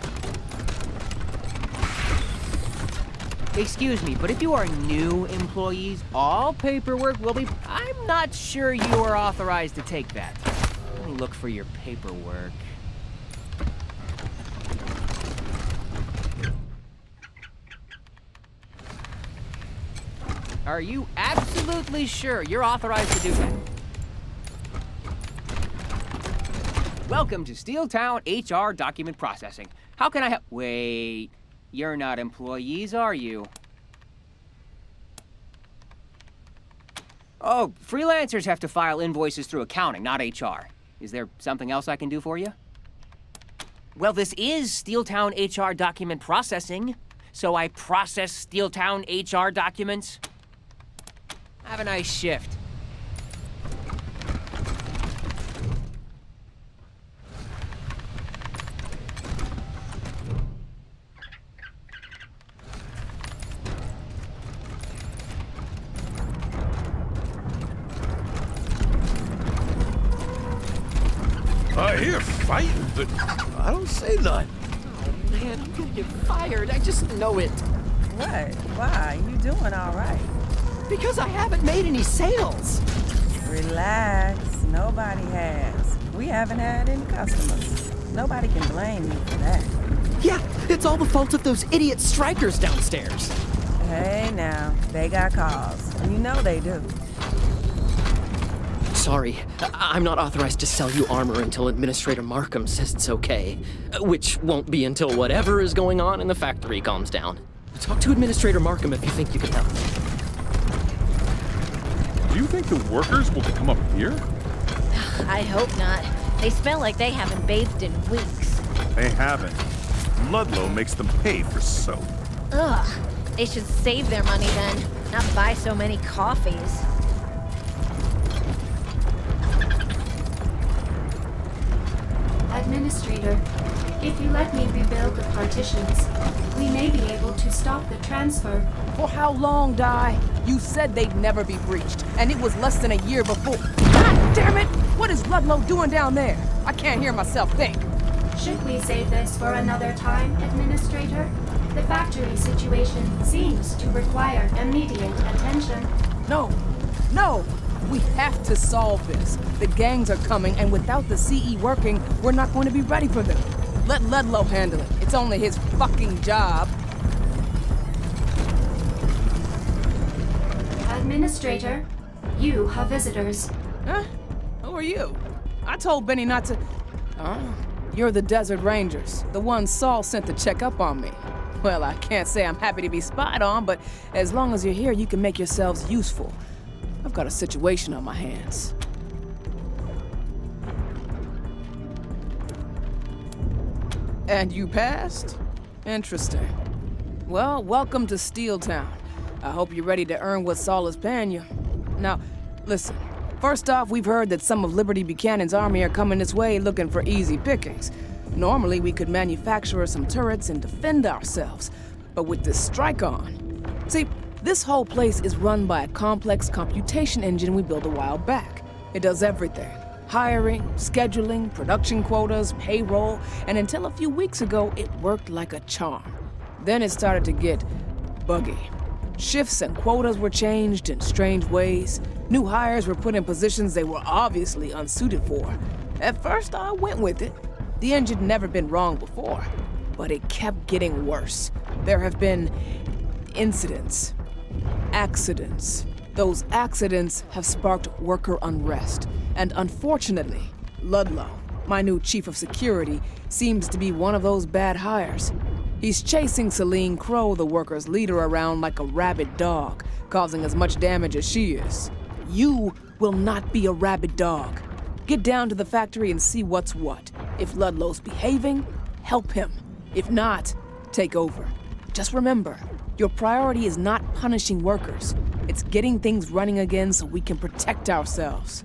Excuse me, but if you are new employees, all paperwork will be... I'm not sure you are authorized to take that. Let me look for your paperwork. Are you absolutely sure you're authorized to do that? Welcome to Steeltown HR document processing. How can I help? Wait, you're not employees, are you? Oh, freelancers have to file invoices through accounting, not HR. Is there something else I can do for you? Well, this is Steeltown HR document processing, so I process Steeltown HR documents. Have a nice shift. I hear fighting, but I don't say nothing. Oh man, I'm gonna get fired. I just know it. What? Why? You doing all right? Because I haven't made any sales. Relax. Nobody has. We haven't had any customers. Nobody can blame you for that. Yeah, it's all the fault of those idiot strikers downstairs. Hey now, they got calls. You know they do. Sorry, I'm not authorized to sell you armor until Administrator Markham says it's okay. Which won't be until whatever is going on in the factory calms down. Talk to Administrator Markham if you think you can help. Do you think the workers will come up here? I hope not. They smell like they haven't bathed in weeks. They haven't. Ludlow makes them pay for soap. Ugh. They should save their money then, not buy so many coffees. Admin Administrator, if you let me rebuild the partitions, we may be able to stop the transfer. For how long, Di? You said they'd never be breached, and it was less than a year before. God damn it! What is Ludlow doing down there? I can't hear myself think. Should we save this for another time, Administrator? The factory situation seems to require immediate attention. No. We have to solve this. The gangs are coming, and without the CE working, we're not going to be ready for them. Let Ludlow handle it. It's only his fucking job. Administrator, you have visitors. Huh? Who are you? I told Benny not to... Oh, you're the Desert Rangers, the ones Saul sent to check up on me. Well, I can't say I'm happy to be spied on, but as long as you're here, you can make yourselves useful. I've got a situation on my hands. And you passed? Interesting. Well, welcome to Steeltown. I hope you're ready to earn what Saul is paying you. Now, listen. First off, we've heard that some of Liberty Buchanan's army are coming this way looking for easy pickings. Normally, we could manufacture some turrets and defend ourselves. But with this strike on... See, this whole place is run by a complex computation engine we built a while back. It does everything. Hiring, scheduling, production quotas, payroll, and until a few weeks ago, it worked like a charm. Then it started to get buggy. Shifts and quotas were changed in strange ways. New hires were put in positions they were obviously unsuited for. At first, I went with it. The engine had never been wrong before, but it kept getting worse. There have been incidents, accidents. Those accidents have sparked worker unrest, and unfortunately, Ludlow, my new chief of security, seems to be one of those bad hires. He's chasing Celine Crow, the workers' leader, around like a rabid dog, causing as much damage as she is. You will not be a rabid dog. Get down to the factory and see what's what. If Ludlow's behaving, help him. If not, take over. Just remember, your priority is not punishing workers. It's getting things running again so we can protect ourselves.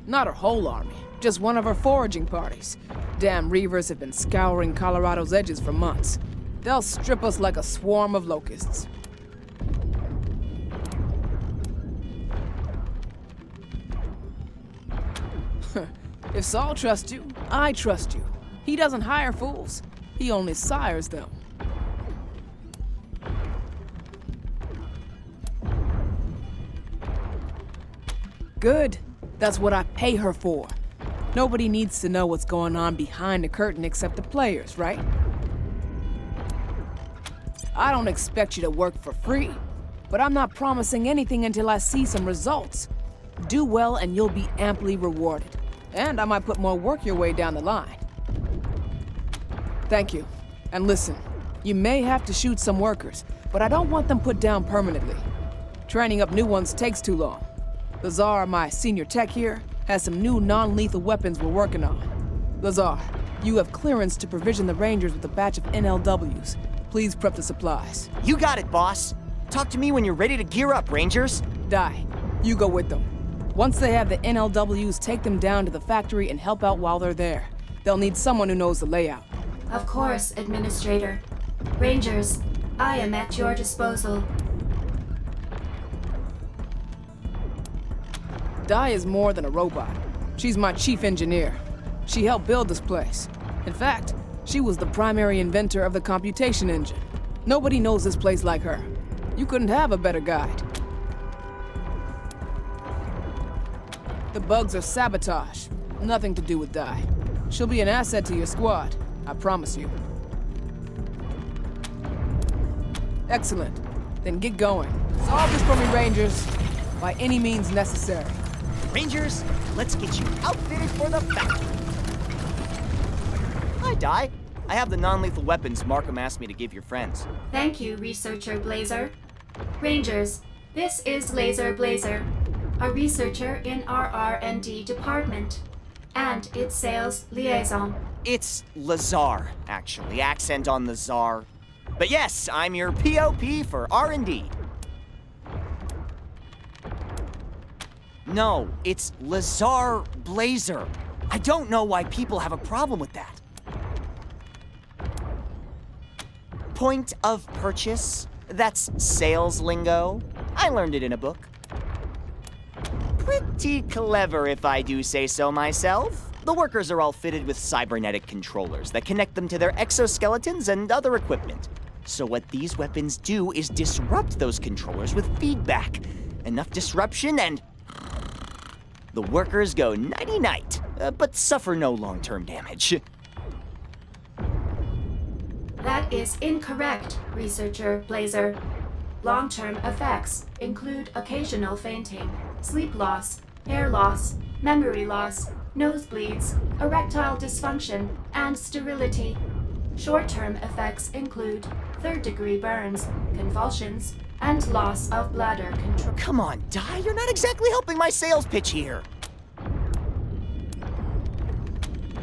Not her whole army, just one of her foraging parties. Damn Reavers have been scouring Colorado's edges for months. They'll strip us like a swarm of locusts. If Saul trusts you, I trust you. He doesn't hire fools. He only sires them. Good. That's what I pay her for. Nobody needs to know what's going on behind the curtain except the players, right? I don't expect you to work for free, but I'm not promising anything until I see some results. Do well and you'll be amply rewarded. And I might put more work your way down the line. Thank you. And listen, you may have to shoot some workers, but I don't want them put down permanently. Training up new ones takes too long. Lazar, my senior tech here, has some new non-lethal weapons we're working on. Lazar, you have clearance to provision the Rangers with a batch of NLWs. Please prep the supplies. You got it, boss. Talk to me when you're ready to gear up, Rangers. Die. You go with them. Once they have the NLWs, take them down to the factory and help out while they're there. They'll need someone who knows the layout. Of course, Administrator. Rangers, I am at your disposal. Di is more than a robot. She's my chief engineer. She helped build this place. In fact, she was the primary inventor of the computation engine. Nobody knows this place like her. You couldn't have a better guide. The bugs are sabotage. Nothing to do with Di. She'll be an asset to your squad. I promise you. Excellent. Then get going. Solve this for me, Rangers. By any means necessary. Rangers, let's get you outfitted for the battle. Hi, Di. I have the non-lethal weapons Markham asked me to give your friends. Thank you, Researcher Blazer. Rangers, this is Laser Blazer, a researcher in our R&D department, and its sales liaison. It's Lazar, actually. Accent on the czar. But yes, I'm your POP for R&D. No, it's Lazar Blazer. I don't know why people have a problem with that. Point of purchase? That's sales lingo. I learned it in a book. Pretty clever, if I do say so myself. The workers are all fitted with cybernetic controllers that connect them to their exoskeletons and other equipment. So what these weapons do is disrupt those controllers with feedback. Enough disruption and the workers go nighty-night, but suffer no long-term damage. That is incorrect, researcher Blazer. Long-term effects include occasional fainting, sleep loss, hair loss, memory loss, nosebleeds, erectile dysfunction, and sterility. Short-term effects include third-degree burns, convulsions, and loss of bladder control. Come on, Di, you're not exactly helping my sales pitch here.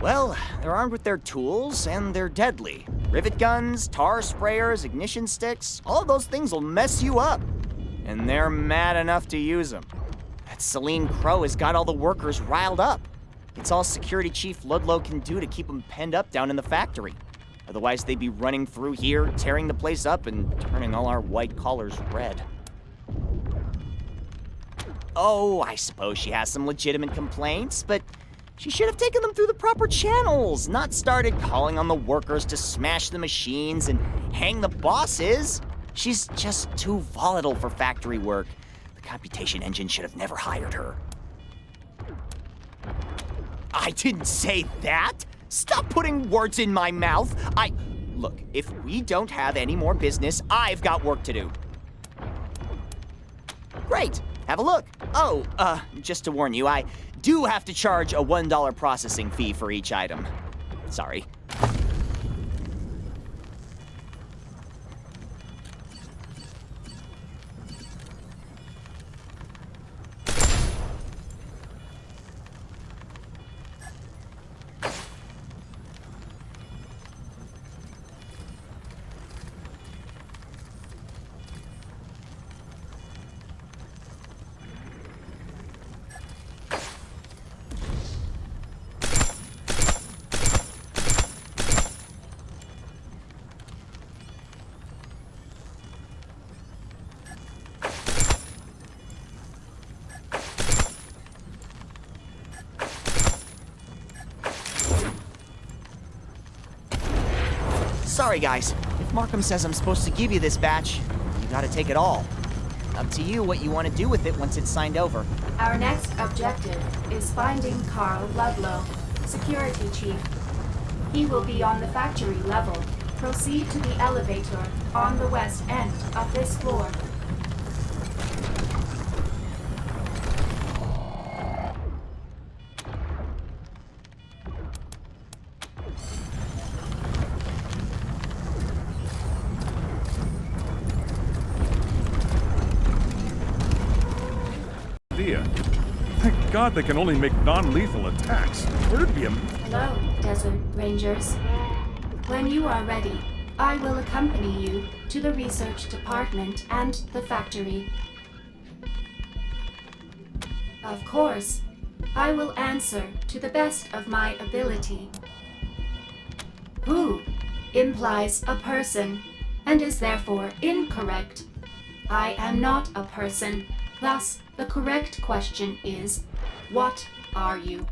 Well, they're armed with their tools, and they're deadly. Rivet guns, tar sprayers, ignition sticks, all those things will mess you up. And they're mad enough to use them. That Celine Crow has got all the workers riled up. It's all Security Chief Ludlow can do to keep them penned up down in the factory. Otherwise, they'd be running through here, tearing the place up, and turning all our white collars red. Oh, I suppose she has some legitimate complaints, but she should have taken them through the proper channels, not started calling on the workers to smash the machines and hang the bosses. She's just too volatile for factory work. The computation engine should have never hired her. I didn't say that! Stop putting words in my mouth! Look, if we don't have any more business, I've got work to do. Great, have a look. Oh, just to warn you, I do have to charge a $1 processing fee for each item. Sorry. Sorry, guys. If Markham says I'm supposed to give you this batch, you gotta take it all. Up to you what you want to do with it once it's signed over. Our next objective is finding Carl Ludlow, Security Chief. He will be on the factory level. Proceed to the elevator on the west end of this floor. Thank God they can only make non-lethal attacks. Where'd be a... Hello, Desert Rangers. When you are ready, I will accompany you to the research department and the factory. Of course, I will answer to the best of my ability. Who implies a person and is therefore incorrect. I am not a person. Thus, the correct question is, what are you?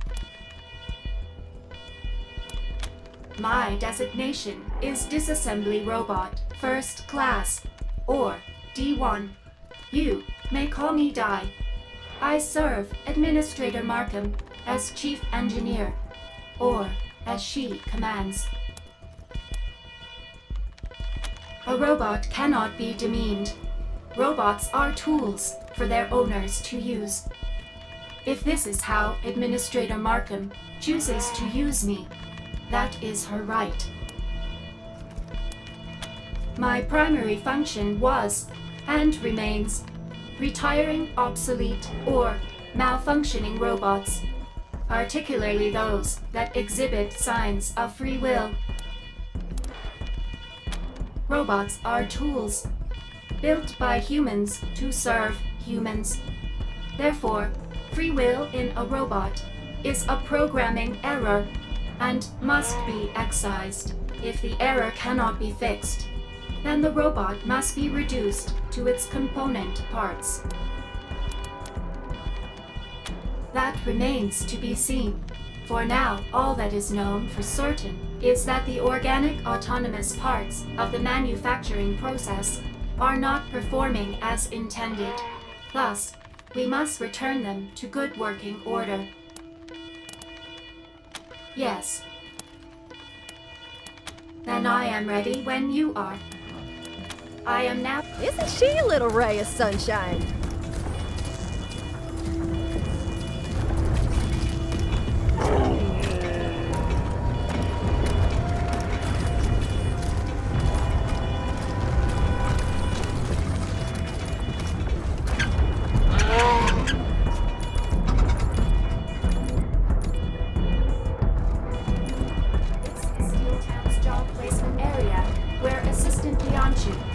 My designation is Disassembly Robot, First Class, or D1. You may call me Di. I serve Administrator Markham as Chief Engineer, or as she commands. A robot cannot be demeaned. Robots are tools for their owners to use. If this is how Administrator Markham chooses to use me, that is her right. My primary function was, and remains, retiring obsolete or malfunctioning robots, particularly those that exhibit signs of free will. Robots are tools, built by humans to serve humans. Therefore, free will in a robot is a programming error and must be excised. If the error cannot be fixed, then the robot must be reduced to its component parts. That remains to be seen. For now, all that is known for certain is that the organic autonomous parts of the manufacturing process are not performing as intended. Thus, we must return them to good working order. Yes. Then I am ready when you are. I am now. Isn't she a little ray of sunshine?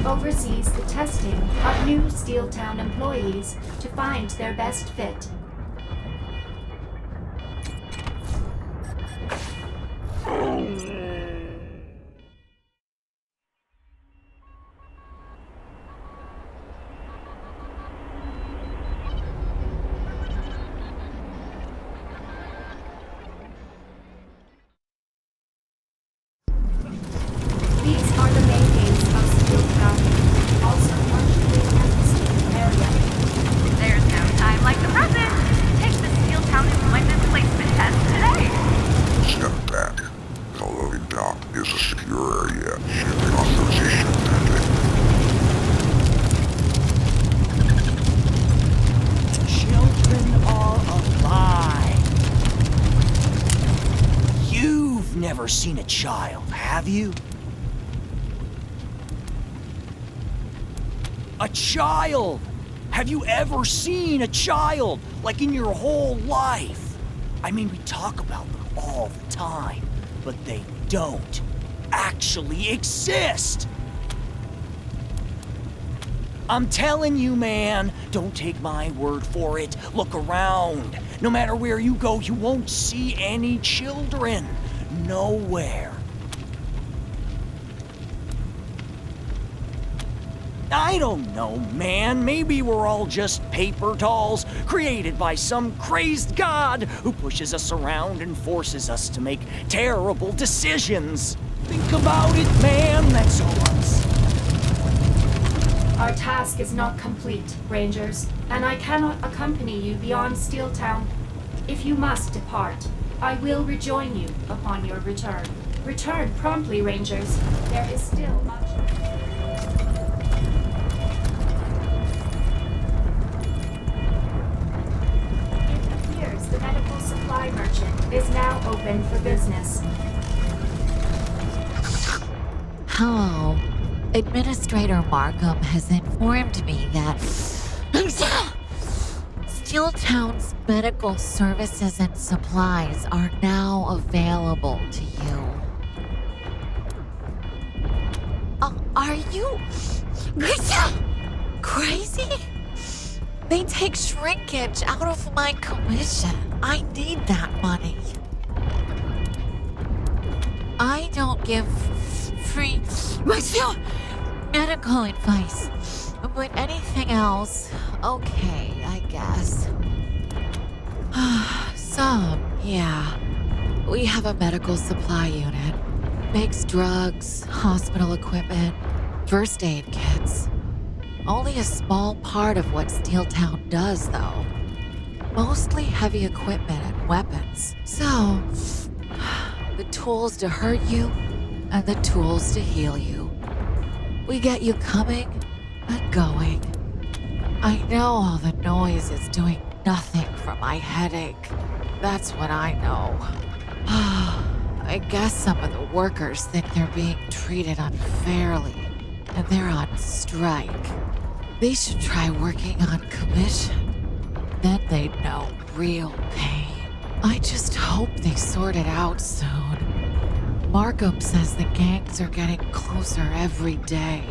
Oversees the testing of new Steeltown employees to find their best fit. These are the main gates of Steeltown, also partially in area. There's no time like the present. Take the Steeltown employment placement test today. Step back. The loading dock is a secure area. Shipping authorization pending. Children are alive. You've never seen a child, have you? A child! Have you ever seen a child, like in your whole life? I mean, we talk about them all the time, but they don't actually exist! I'm telling you, man, don't take my word for it. Look around. No matter where you go, you won't see any children. Nowhere. I don't know, man. Maybe we're all just paper dolls created by some crazed god who pushes us around and forces us to make terrible decisions. Think about it, man. That's all I'm saying. Our task is not complete, Rangers, and I cannot accompany you beyond Steeltown. If you must depart, I will rejoin you upon your return. Return promptly, Rangers. There is still much. The medical supply merchant is now open for business. Hello. Administrator Markham has informed me that Steeltown's medical services and supplies are now available to you. Are you crazy? They take shrinkage out of my commission. I need that money. I don't give free medical advice, but anything else, okay, I guess. Some, yeah. We have a medical supply unit. Makes drugs, hospital equipment, first aid kits. Only a small part of what Steeltown does, though. Mostly heavy equipment and weapons. So, the tools to hurt you and the tools to heal you. We get you coming and going. I know all the noise is doing nothing for my headache. That's what I know. I guess some of the workers think they're being treated unfairly, and they're on strike. They should try working on commission. Then they'd know real pain. I just hope they sort it out soon. Markham says the gangs are getting closer every day.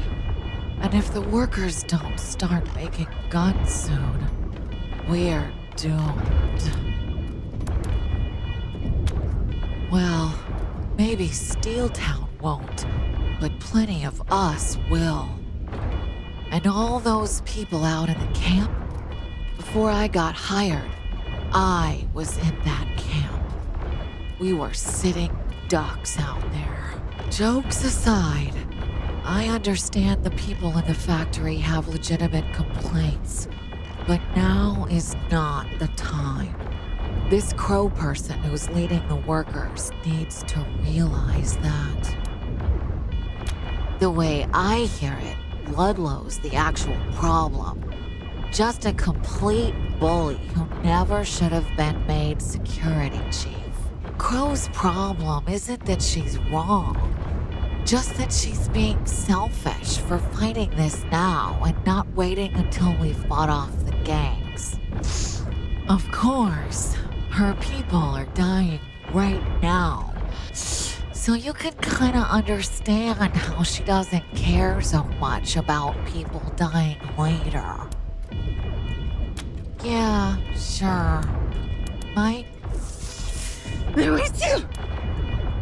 And if the workers don't start making guns soon, we're doomed. Well, maybe Steeltown won't, but plenty of us will. And all those people out in the camp, before I got hired, I was in that camp. We were sitting ducks out there. Jokes aside, I understand the people in the factory have legitimate complaints, but now is not the time. This Crow person who's leading the workers needs to realize that. The way I hear it, Ludlow's the actual problem. Just a complete bully who never should have been made security chief. Crow's problem isn't that she's wrong, just that she's being selfish for fighting this now and not waiting until we fought off the gangs. Of course, her people are dying right now. So you can kind of understand how she doesn't care so much about people dying later. Yeah, sure. My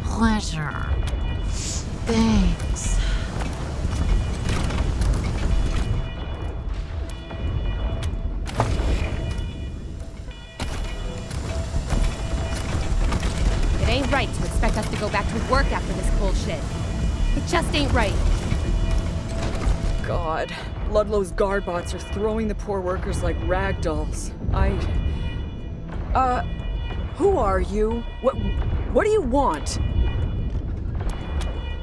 pleasure. Thanks. It ain't right to expect us to go back to work after this bullshit. It just ain't right. God, Ludlow's guard bots are throwing the poor workers like rag dolls. Who are you? What do you want?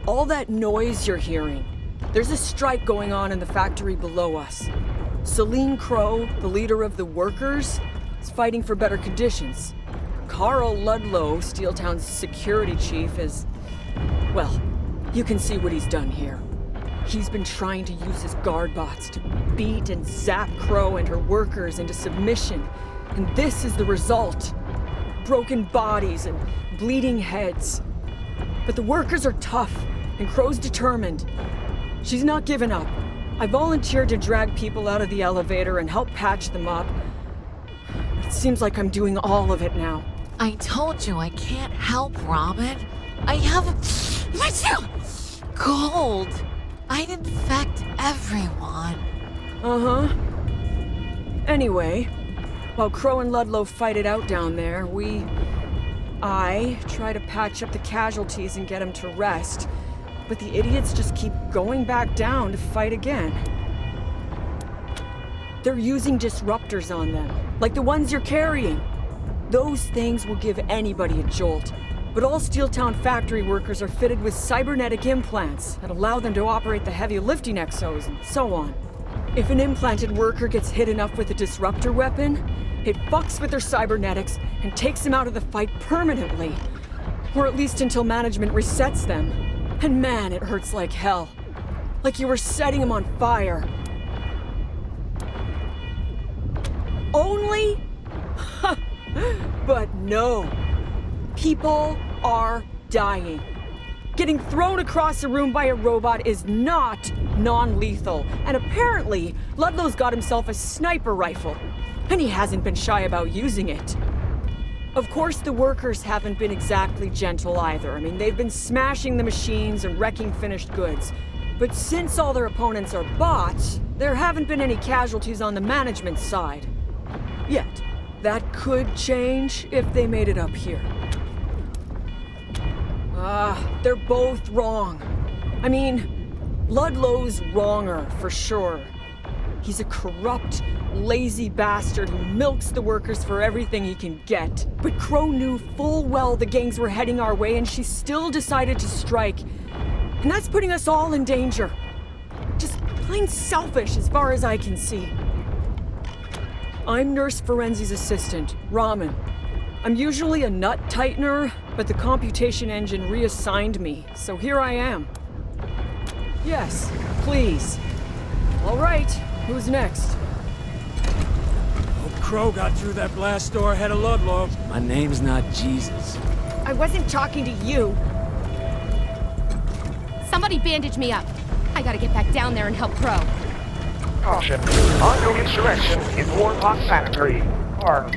All that noise you're hearing. There's a strike going on in the factory below us. Celine Crow, the leader of the workers, is fighting for better conditions. Carl Ludlow, Steeltown's security chief, is... well, you can see what he's done here. He's been trying to use his guard bots to beat and zap Crow and her workers into submission. And this is the result. Broken bodies and bleeding heads. But the workers are tough, and Crow's determined. She's not giving up. I volunteered to drag people out of the elevator and help patch them up. It seems like I'm doing all of it now. I told you I can't help, Robin. I have a cold. I'd infect everyone. Uh-huh. Anyway, while Crow and Ludlow fight it out down there, I try to patch up the casualties and get them to rest, but the idiots just keep going back down to fight again. They're using disruptors on them, like the ones you're carrying. Those things will give anybody a jolt, but all Steeltown factory workers are fitted with cybernetic implants that allow them to operate the heavy lifting exos and so on. If an implanted worker gets hit enough with a disruptor weapon, it fucks with their cybernetics and takes them out of the fight permanently. Or at least until management resets them. And man, it hurts like hell. Like you were setting them on fire. Only? But no. People are dying. Getting thrown across a room by a robot is not non-lethal. And apparently, Ludlow's got himself a sniper rifle. And he hasn't been shy about using it. Of course, the workers haven't been exactly gentle either. I mean, they've been smashing the machines and wrecking finished goods. But since all their opponents are bots, there haven't been any casualties on the management side. Yet. That could change if they made it up here. They're both wrong. I mean, Ludlow's wronger, for sure. He's a corrupt, lazy bastard who milks the workers for everything he can get. But Crow knew full well the gangs were heading our way, and she still decided to strike. And that's putting us all in danger. Just plain selfish as far as I can see. I'm Nurse Ferenzi's assistant, Raman. I'm usually a nut tightener, but the computation engine reassigned me, so here I am. Yes, please. All right, who's next? Hope Crow got through that blast door ahead of Ludlow. My name's not Jesus. I wasn't talking to you. Somebody bandage me up. I gotta get back down there and help Crow. Caution. Ongoing insurrection in Warlock Factory. Park.